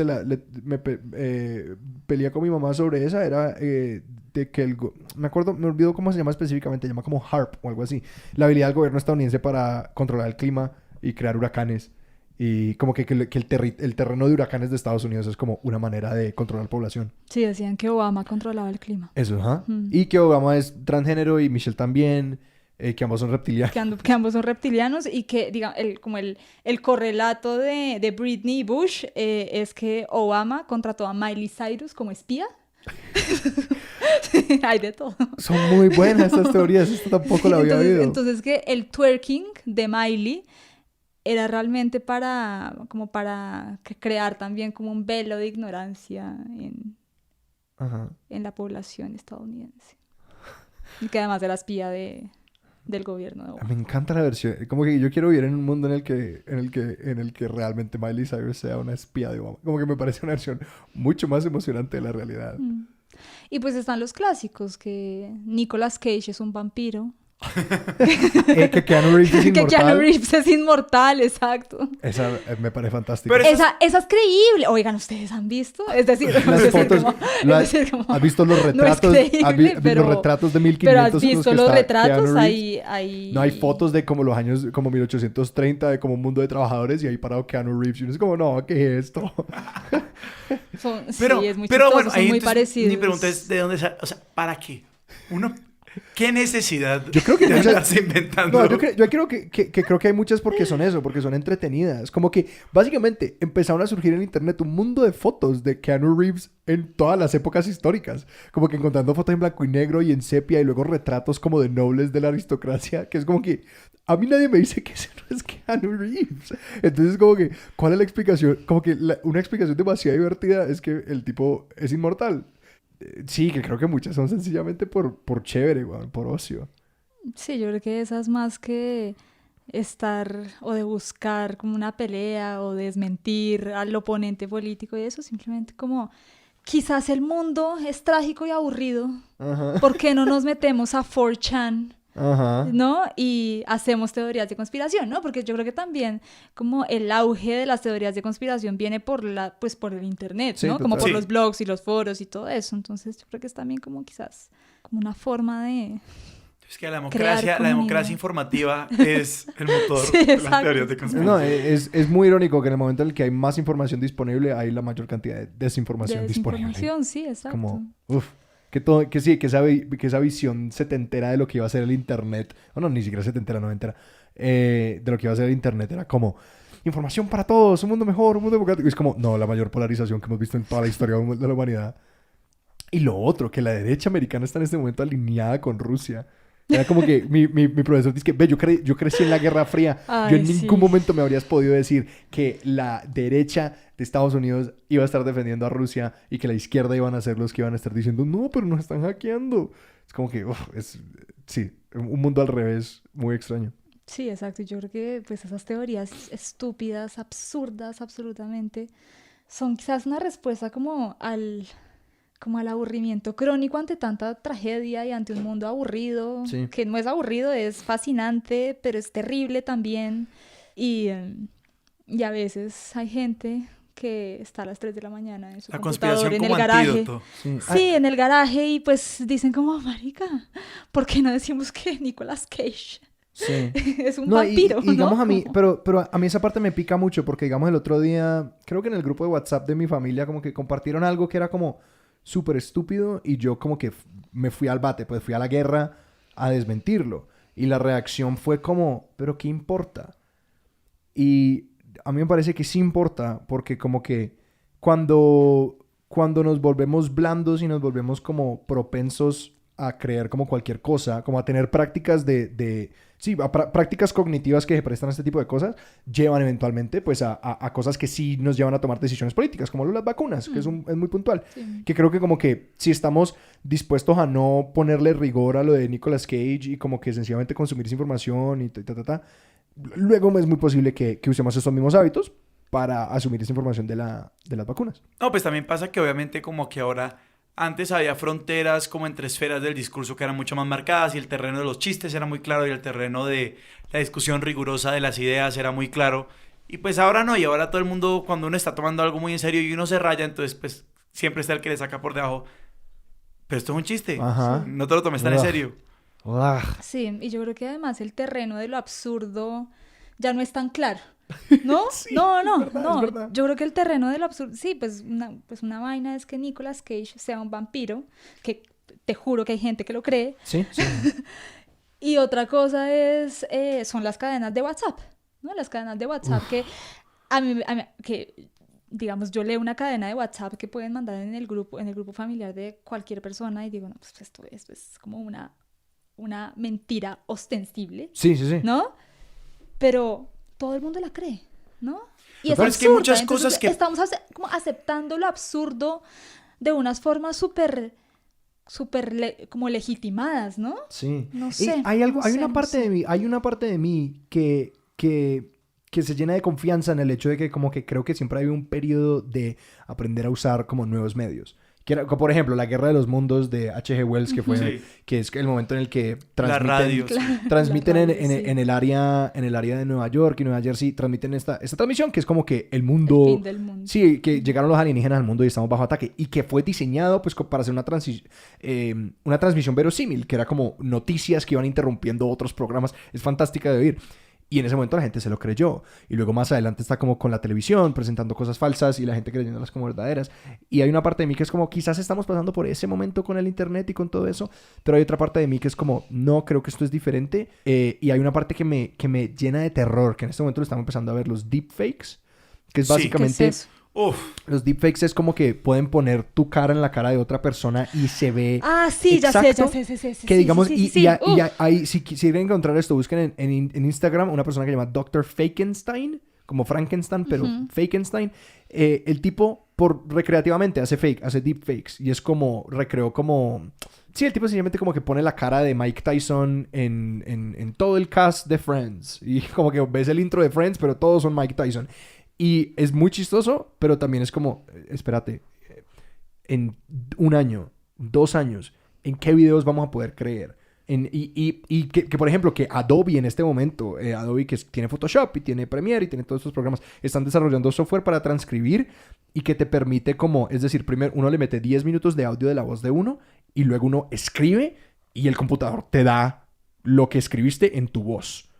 peleé con mi mamá sobre esa era de que me olvido cómo se llama específicamente, se llama como HARP o algo así, la habilidad del gobierno estadounidense para controlar el clima y crear huracanes, y como que el terreno de huracanes de Estados Unidos es como una manera de controlar población. Sí, decían que Obama controlaba el clima. Eso, ajá. Mm. Y que Obama es transgénero y Michelle también, que ambos son reptilianos. Que ambos son reptilianos y que, digamos, el correlato de Britney Bush es que Obama contrató a Miley Cyrus como espía. Hay de todo. Son muy buenas estas teorías, esto tampoco lo había oído. Entonces que el twerking de Miley era realmente para crear también como un velo de ignorancia Ajá. en la población estadounidense. Y que además era espía del gobierno de Obama. Me encanta la versión. Como que yo quiero vivir en un mundo en el que realmente Miley Cyrus sea una espía de Obama. Como que me parece una versión mucho más emocionante de la realidad. Mm. Y pues están los clásicos, que Nicolas Cage es un vampiro. Que Keanu Reeves es Que inmortal. Keanu Reeves es inmortal, exacto. Esa me parece fantástica. Pero Esa es creíble. Oigan, ¿ustedes han visto? Es decir, Las fotos... como, ¿Has visto los no es retratos? creíble, los retratos de 1500 pero has en los visto que los está retratos, Keanu Reeves? ahí... No hay fotos de como los años, como 1830, de como un mundo de trabajadores y ahí parado Keanu Reeves. Y uno es como, no, ¿qué es esto? Pero, sí, es muy pero chistoso, bueno, son ahí muy entonces parecidos. mi pregunta es, ¿de dónde sale? O sea, ¿para qué? ¿Qué necesidad Yo creo que de muchas- andarse inventando? No, yo creo que creo que hay muchas porque son eso, porque son entretenidas. Como que básicamente empezaron a surgir en internet un mundo de fotos de Keanu Reeves en todas las épocas históricas. Como que encontrando fotos en blanco y negro y en sepia y luego retratos como de nobles de la aristocracia, que es como que a mí nadie me dice que ese no es Keanu Reeves. Entonces como que, ¿cuál es la explicación? Como que una explicación demasiado divertida es que el tipo es inmortal. Sí, que creo que muchas son sencillamente por chévere, weón, por ocio. Sí, yo creo que esas más que estar o de buscar como una pelea o desmentir al oponente político y eso, simplemente como quizás el mundo es trágico y aburrido. Ajá. ¿Por qué no nos metemos a 4chan? Ajá. ¿No? Y hacemos teorías de conspiración, ¿no? Porque yo creo que también como el auge de las teorías de conspiración viene por por el internet, Sí, ¿no? Como por total. los blogs y los foros y todo eso. Entonces yo creo que es también como quizás como una forma de... Es que la Crear democracia comunidad. informativa es el motor Sí, de las exacto. teorías de conspiración. No, es muy irónico que en el momento en el que hay más información disponible, hay la mayor cantidad de desinformación disponible. Desinformación, sí, exacto. Como, que esa visión setentera de lo que iba a ser el internet, o no, ni siquiera setentera, noventera, de lo que iba a ser el internet era como información para todos, un mundo mejor, un mundo democrático. Y es como, no, la mayor polarización que hemos visto en toda la historia de la humanidad. Y lo otro, que la derecha americana está en este momento alineada con Rusia. Era como que mi profesor dice que, ve, yo crecí en la Guerra Fría. Ay, Yo en sí. ningún momento me habrías podido decir que la derecha de Estados Unidos iba a estar defendiendo a Rusia y que la izquierda iban a ser los que iban a estar diciendo, no, pero nos están hackeando. Es como que, sí, un mundo al revés, muy extraño. Sí, exacto. Yo creo que pues esas teorías estúpidas, absurdas, absolutamente, son quizás una respuesta como al aburrimiento crónico ante tanta tragedia y ante un mundo aburrido, Sí. que no es aburrido, es fascinante, pero es terrible también. Y a veces hay gente que está a las 3 de la mañana en su La computador, conspiración en como el garaje. antídoto. Sí. Sí, en el garaje y pues dicen como, marica, ¿por qué no decimos que Nicolas Cage Sí. es un No, vampiro, y digamos ¿no? a mí, pero a mí esa parte me pica mucho porque digamos el otro día, creo que en el grupo de WhatsApp de mi familia como que compartieron algo que era como súper estúpido y yo como que me fui al bate, pues fui a la guerra a desmentirlo. Y la reacción fue como, ¿pero qué importa? Y a mí me parece que sí importa, porque como que cuando nos volvemos blandos y nos volvemos como propensos a creer como cualquier cosa, como a tener prácticas prácticas cognitivas que se prestan a este tipo de cosas, llevan eventualmente pues a cosas que sí nos llevan a tomar decisiones políticas, como las vacunas, que es muy puntual. Sí. Que creo que como que si estamos dispuestos a no ponerle rigor a lo de Nicolas Cage y como que sencillamente consumir esa información y luego es muy posible que usemos estos mismos hábitos para asumir esa información de las vacunas. No, pues también pasa que obviamente como que ahora, antes había fronteras como entre esferas del discurso que eran mucho más marcadas y el terreno de los chistes era muy claro y el terreno de la discusión rigurosa de las ideas era muy claro. Y pues ahora no, y ahora todo el mundo, cuando uno está tomando algo muy en serio y uno se raya, entonces pues siempre está el que le saca por debajo. Pero esto es un chiste. Ajá. No te lo tomes tan en serio. Sí, y yo creo que además el terreno de lo absurdo ya no es tan claro, ¿no? Sí, no, es verdad. yo creo que el terreno de lo absurdo, sí, pues una vaina es que Nicolas Cage sea un vampiro, que te juro que hay gente que lo cree, Sí. y otra cosa son las cadenas de WhatsApp, ¿no? Las cadenas de WhatsApp que que digamos, yo leo una cadena de WhatsApp que pueden mandar en el grupo familiar de cualquier persona y digo, no, pues esto es como una mentira ostensible, Sí. ¿no? Pero todo el mundo la cree, ¿no? Y Pero es que hay absurda, muchas entonces cosas que... estamos como aceptando lo absurdo de unas formas súper como legitimadas, ¿no? Sí. No Y sé, hay no una parte sé. hay una parte de mí que se llena de confianza en el hecho de que como que creo que siempre hay un periodo de aprender a usar como nuevos medios. Por ejemplo, la Guerra de los Mundos de H.G. Wells, que es el momento en el que transmiten en el área de Nueva York y Nueva Jersey, transmiten esta transmisión que es como que el mundo... El fin del mundo. Sí, que llegaron los alienígenas al mundo y estamos bajo ataque. Y que fue diseñado pues para hacer una transmisión verosímil, que era como noticias que iban interrumpiendo otros programas. Es fantástica de oír. Y en ese momento la gente se lo creyó. Y luego más adelante está como con la televisión, presentando cosas falsas y la gente creyéndolas como verdaderas. Y hay una parte de mí que es como, quizás estamos pasando por ese momento con el internet y con todo eso. Pero hay otra parte de mí que es como, no, creo que esto es diferente. Y hay una parte que me llena de terror, que en este momento lo estamos empezando a ver, los deepfakes. Que es básicamente... ¿Qué es eso? Uf. Los deepfakes es como que pueden poner tu cara en la cara de otra persona y se ve Sí, exacto, ya sé. que digamos, Sí. si quieren encontrar esto, busquen en Instagram una persona que se llama Dr. Fakenstein, como Frankenstein, pero Fakenstein. El tipo, recreativamente, hace deepfakes. Y es como, recreó como... Sí, el tipo sencillamente como que pone la cara de Mike Tyson en todo el cast de Friends. Y como que ves el intro de Friends, pero todos son Mike Tyson. Y es muy chistoso, pero también es como, espérate, en 1 año, 2 años, ¿en qué videos vamos a poder creer? Y que, por ejemplo, que Adobe en este momento, Adobe que tiene Photoshop y tiene Premiere y tiene todos estos programas, están desarrollando software para transcribir y que te permite como, es decir, primero uno le mete 10 minutos de audio de la voz de uno y luego uno escribe y el computador te da lo que escribiste en tu voz.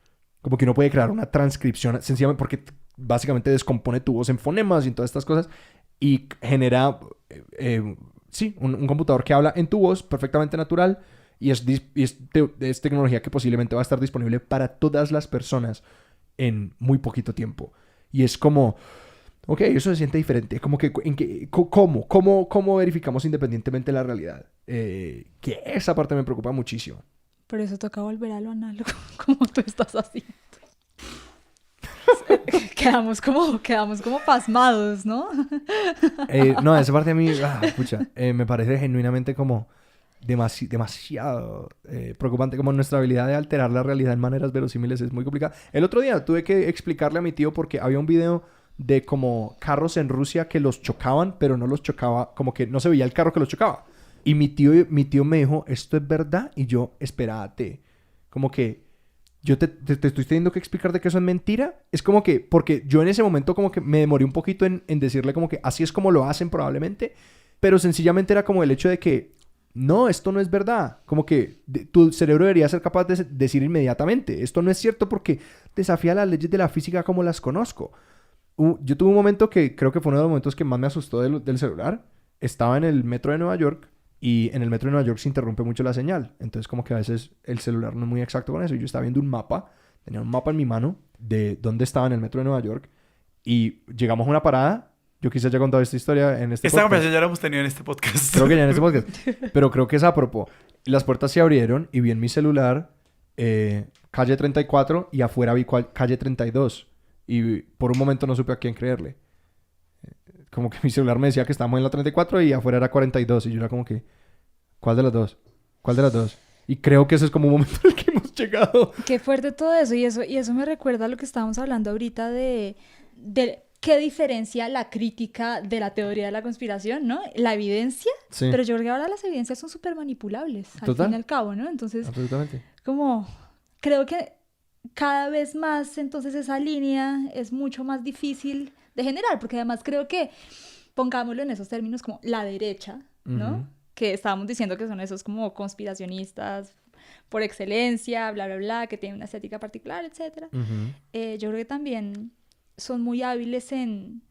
Como que uno puede crear una transcripción sencillamente porque básicamente descompone tu voz en fonemas y en todas estas cosas y genera, un computador que habla en tu voz perfectamente natural y es tecnología que posiblemente va a estar disponible para todas las personas en muy poquito tiempo. Y es como, ok, eso se siente diferente. Como que, ¿cómo verificamos independientemente la realidad? Que esa parte me preocupa muchísimo. Por eso toca volver a lo análogo, como tú estás haciendo. quedamos como pasmados, ¿no? No, esa parte a mí, me parece genuinamente como demasiado preocupante. Como nuestra habilidad de alterar la realidad en maneras verosímiles es muy complicada. El otro día tuve que explicarle a mi tío porque había un video de como carros en Rusia que los chocaban, pero no los chocaba, como que no se veía el carro que los chocaba. Y mi tío me dijo, ¿esto es verdad? Y yo, espérate. Como que yo te estoy teniendo que explicar de que eso es mentira. Es como que, porque yo en ese momento como que me demoré un poquito en decirle como que así es como lo hacen probablemente. Pero sencillamente era como el hecho de que, no, esto no es verdad. Como que tu cerebro debería ser capaz de decir inmediatamente, esto no es cierto porque desafía las leyes de la física como las conozco. Yo tuve un momento que creo que fue uno de los momentos que más me asustó del celular. Estaba en el metro de Nueva York. Y en el metro de Nueva York se interrumpe mucho la señal. Entonces como que a veces el celular no es muy exacto con eso. Y yo estaba viendo un mapa tenía un mapa en mi mano de dónde estaba en el metro de Nueva York y llegamos a una parada. Yo quizás ya he contado esta historia en este Esta podcast. conversación ya la hemos tenido en este podcast. Creo que ya en este podcast. Pero creo que es a propósito. Las puertas se abrieron y vi en mi celular calle 34 y afuera vi calle 32. Y por un momento no supe a quién creerle. Como que mi celular me decía que estábamos en la 34 y afuera era 42. Y yo era como que, ¿cuál de las dos? ¿Cuál de las dos? Y creo que ese es como un momento en el que hemos llegado. Qué fuerte todo eso. Y eso me recuerda a lo que estábamos hablando ahorita de qué diferencia la crítica de la teoría de la conspiración, ¿no? La evidencia. Sí. Pero yo creo que ahora las evidencias son súper manipulables, al Total. fin y al cabo, ¿no? Entonces, Absolutamente. como creo que cada vez más entonces esa línea es mucho más difícil de generar, porque además creo que, pongámoslo en esos términos como la derecha, ¿no? Ujú. Que estábamos diciendo que son esos como conspiracionistas por excelencia, bla, bla, bla, que tienen una estética particular, etcétera. Yo creo que también son muy hábiles en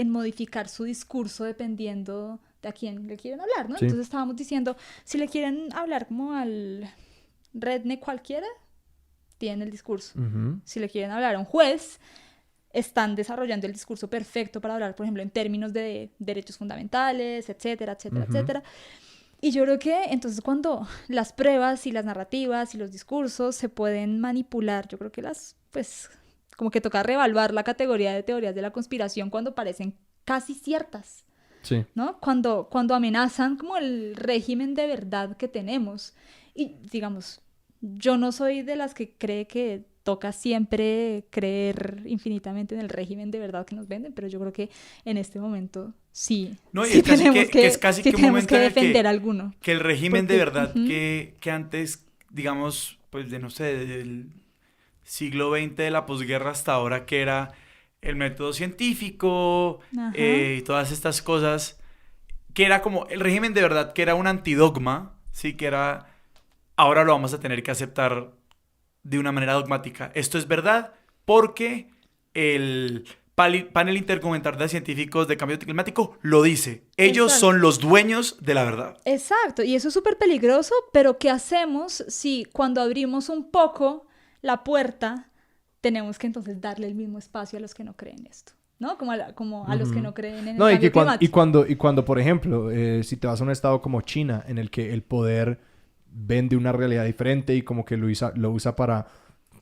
modificar su discurso dependiendo de a quién le quieren hablar, ¿no? Sí. Entonces estábamos diciendo, si le quieren hablar como al redneck cualquiera, tienen el discurso. Ujú. Si le quieren hablar a un juez, están desarrollando el discurso perfecto para hablar, por ejemplo, en términos de derechos fundamentales, etcétera, etcétera, Ujú. etcétera. Y yo creo que entonces cuando las pruebas y las narrativas y los discursos se pueden manipular, yo creo que pues, como que toca reevaluar la categoría de teorías de la conspiración cuando parecen casi ciertas, Sí. ¿no? Cuando amenazan como el régimen de verdad que tenemos. Y digamos, yo no soy de las que cree que toca siempre creer infinitamente en el régimen de verdad que nos venden, pero yo creo que en este momento sí. No, y sí es casi tenemos que es casi sí que un tenemos momento que en el defender alguno. que el régimen de Porque- verdad ujú. que antes, digamos, pues de no sé, del siglo XX de la posguerra hasta ahora, que era el método científico Ajá. y todas estas cosas, que era como el régimen de verdad, que era un antidogma, sí, que era, ahora lo vamos a tener que aceptar de una manera dogmática. Esto es verdad porque el panel intergubernamental de científicos de cambio climático lo dice. Ellos Exacto. son los dueños de la verdad. Exacto, y eso es súper peligroso, pero ¿qué hacemos si cuando abrimos un poco la puerta tenemos que entonces darle el mismo espacio a los que no creen esto? ¿No? Como a los que no creen en el No, y cambio climático. cuando, por ejemplo, si te vas a un estado como China, en el que el poder vende una realidad diferente y como que lo usa para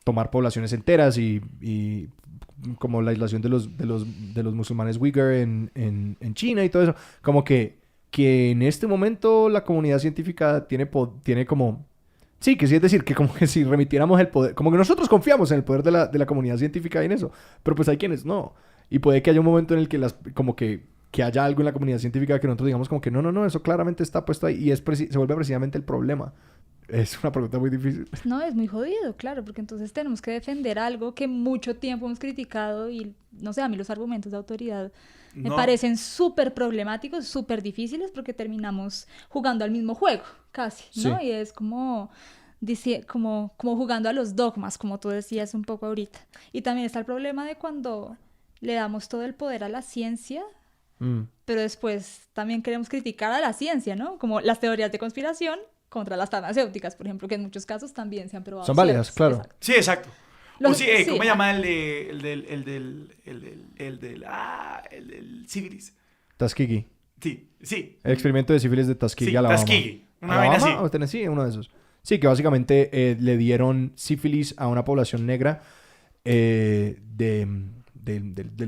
tomar poblaciones enteras y como la aislación de los musulmanes Uyghur en China y todo eso, como que en este momento la comunidad científica tiene como... Sí, que sí, es decir, que como que si remitiéramos el poder, como que nosotros confiamos en el poder de la comunidad científica y en eso, pero pues hay quienes no. Y puede que haya un momento en el que como que haya algo en la comunidad científica que nosotros digamos como que no, eso claramente está puesto ahí y se vuelve precisamente el problema. Es una pregunta muy difícil. No, es muy jodido, claro, porque entonces tenemos que defender algo que mucho tiempo hemos criticado y, no sé, a mí los argumentos de autoridad me No. parecen súper problemáticos, súper difíciles, porque terminamos jugando al mismo juego, casi, ¿no? Sí. Y es como jugando a los dogmas, como tú decías un poco ahorita. Y también está el problema de cuando le damos todo el poder a la ciencia, pero después también queremos criticar a la ciencia, ¿no? Como las teorías de conspiración contra las farmacéuticas, por ejemplo, que en muchos casos también se han probado Son válidas, ciertas. claro. Exacto. Sí, exacto. Los- Sí, sí, ¿cómo se ah. llama el del sífilis? Tuskegee. Sí. El experimento de sífilis de Tuskegee, Sí, Alabama. Tuskegee. Una vaina ¿Alabama así. o Tennessee? Uno de esos. Sí, que básicamente le dieron sífilis a una población negra del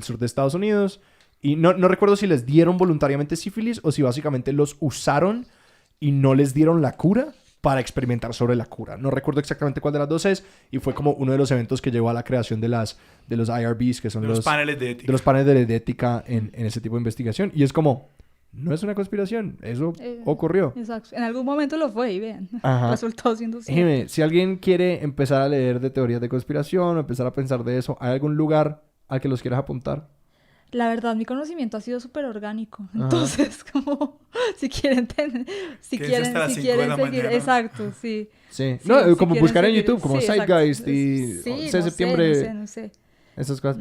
sur de Estados Unidos. Y no recuerdo si les dieron voluntariamente sífilis o si básicamente los usaron y no les dieron la cura para experimentar sobre la cura. No recuerdo exactamente cuál de las dos es. Y fue como uno de los eventos que llevó a la creación de los IRBs, que son De los paneles de ética. de los paneles de ética en ese tipo de investigación. Y es como, no es una conspiración, eso ocurrió. Exacto. En algún momento lo fue y vean, Ajá. resultó siendo cierto. Jimé, si alguien quiere empezar a leer de teorías de conspiración o empezar a pensar de eso, ¿hay algún lugar al que los quieras apuntar? La verdad, mi conocimiento ha sido súper orgánico. Entonces, como, si quieren, si Quédense hasta las 5 de quieren la seguir, mañana. exacto, sí. Sí. Sí, No, si como quieren buscar en seguir- YouTube, como sí, exacto. Zeitgeist y Sí, 11 de no sé, septiembre, no sé. esas cosas.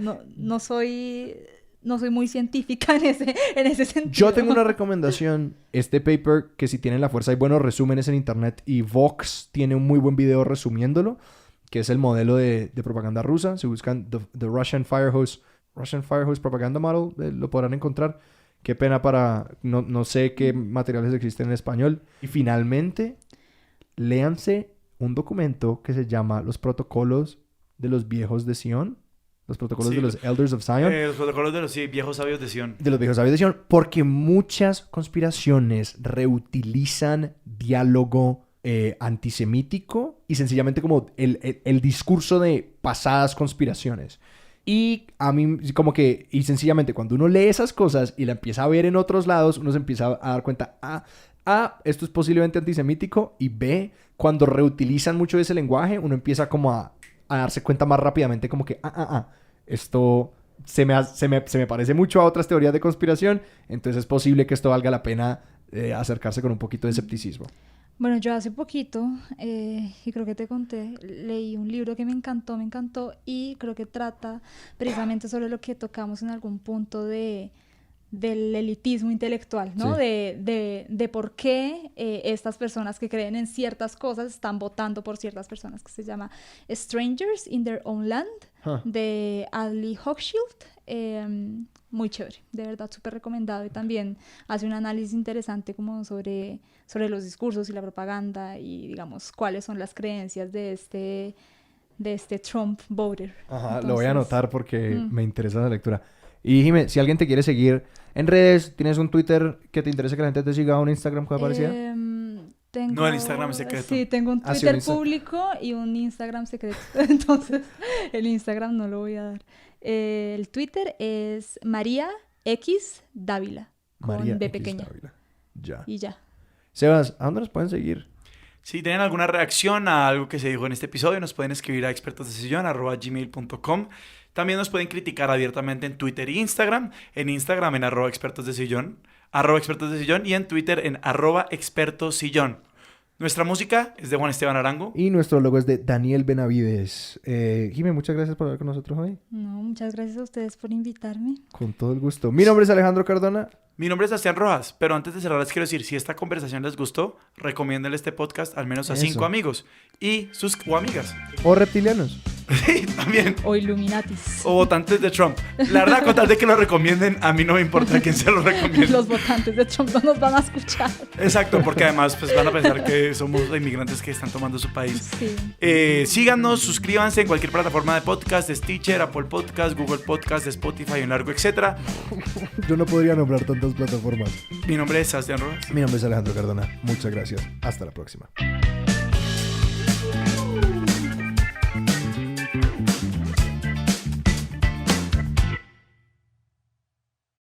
No soy muy científica en ese sentido. Yo tengo una recomendación. Este paper, que si tienen la fuerza hay buenos resúmenes en internet y Vox tiene un muy buen video resumiéndolo, que es el modelo de propaganda rusa. Si buscan the Russian Firehose Propaganda Model, lo podrán encontrar. Qué pena no sé qué materiales existen en español. Y finalmente, léanse un documento que se llama Los Protocolos de los Viejos de Sion. Los protocolos de los Elders of Zion. Los protocolos de los viejos sabios de Sion. De los viejos sabios de Sion. Porque muchas conspiraciones reutilizan diálogo antisemítico y sencillamente como el discurso de pasadas conspiraciones. Y a mí como que, y sencillamente cuando uno lee esas cosas y la empieza a ver en otros lados, uno se empieza a dar cuenta, esto es posiblemente antisemítico, y B, cuando reutilizan mucho ese lenguaje, uno empieza como a darse cuenta más rápidamente como que, esto se me parece mucho a otras teorías de conspiración, entonces es posible que esto valga la pena acercarse con un poquito de escepticismo. Bueno, yo hace poquito, y creo que te conté, leí un libro que me encantó y creo que trata precisamente sobre lo que tocamos en algún punto del elitismo intelectual, ¿no? Sí. De por qué estas personas que creen en ciertas cosas están votando por ciertas personas, que se llama Strangers in Their Own Land, de Aldous Huxley. Muy chévere, de verdad, súper recomendado. Y también hace un análisis interesante como sobre los discursos y la propaganda y, digamos, cuáles son las creencias de este Trump voter. Ajá, Entonces, lo voy a anotar porque me interesa la lectura. Y Jimé, si alguien te quiere seguir en redes, ¿tienes un Twitter que te interese que la gente te siga, un Instagram que aparecía? No, el Instagram es secreto. Sí, tengo un Sí, Twitter público y un Instagram secreto. Entonces, el Instagram no lo voy a dar. El Twitter es María X Dávila, con María B X pequeña. Dávila. Ya. Y ya. Sebas, ¿a dónde nos pueden seguir? Si tienen alguna reacción a algo que se dijo en este episodio, nos pueden escribir a expertosdesillon@gmail.com. También nos pueden criticar abiertamente en Twitter e Instagram. En Instagram en @expertosdesillon, @expertosdesillon, y en Twitter en @expertosillon. Nuestra música es de Juan Esteban Arango. Y nuestro logo es de Daniel Benavides. Jimé, muchas gracias por hablar con nosotros hoy. No, muchas gracias a ustedes por invitarme. Con todo el gusto. Mi nombre es Alejandro Cardona. Mi nombre es Sebastián Rojas, pero antes de cerrar les quiero decir, si esta conversación les gustó, recomiéndenle este podcast al menos a 5 amigos o amigas. O reptilianos. Sí, también. O Illuminatis. O votantes de Trump. La verdad, con tal de que lo recomienden, a mí no me importa quién se lo recomiende. Los votantes de Trump no nos van a escuchar. Exacto, porque además pues, van a pensar que somos inmigrantes que están tomando su país. Sí. Síganos, suscríbanse en cualquier plataforma de podcast, de Stitcher, Apple Podcast, Google Podcast, Spotify, un largo, etcétera. Yo no podría nombrar tantas plataformas. Mi nombre es Sebastián Rojas. Mi nombre es Alejandro Cardona. Muchas gracias. Hasta la próxima.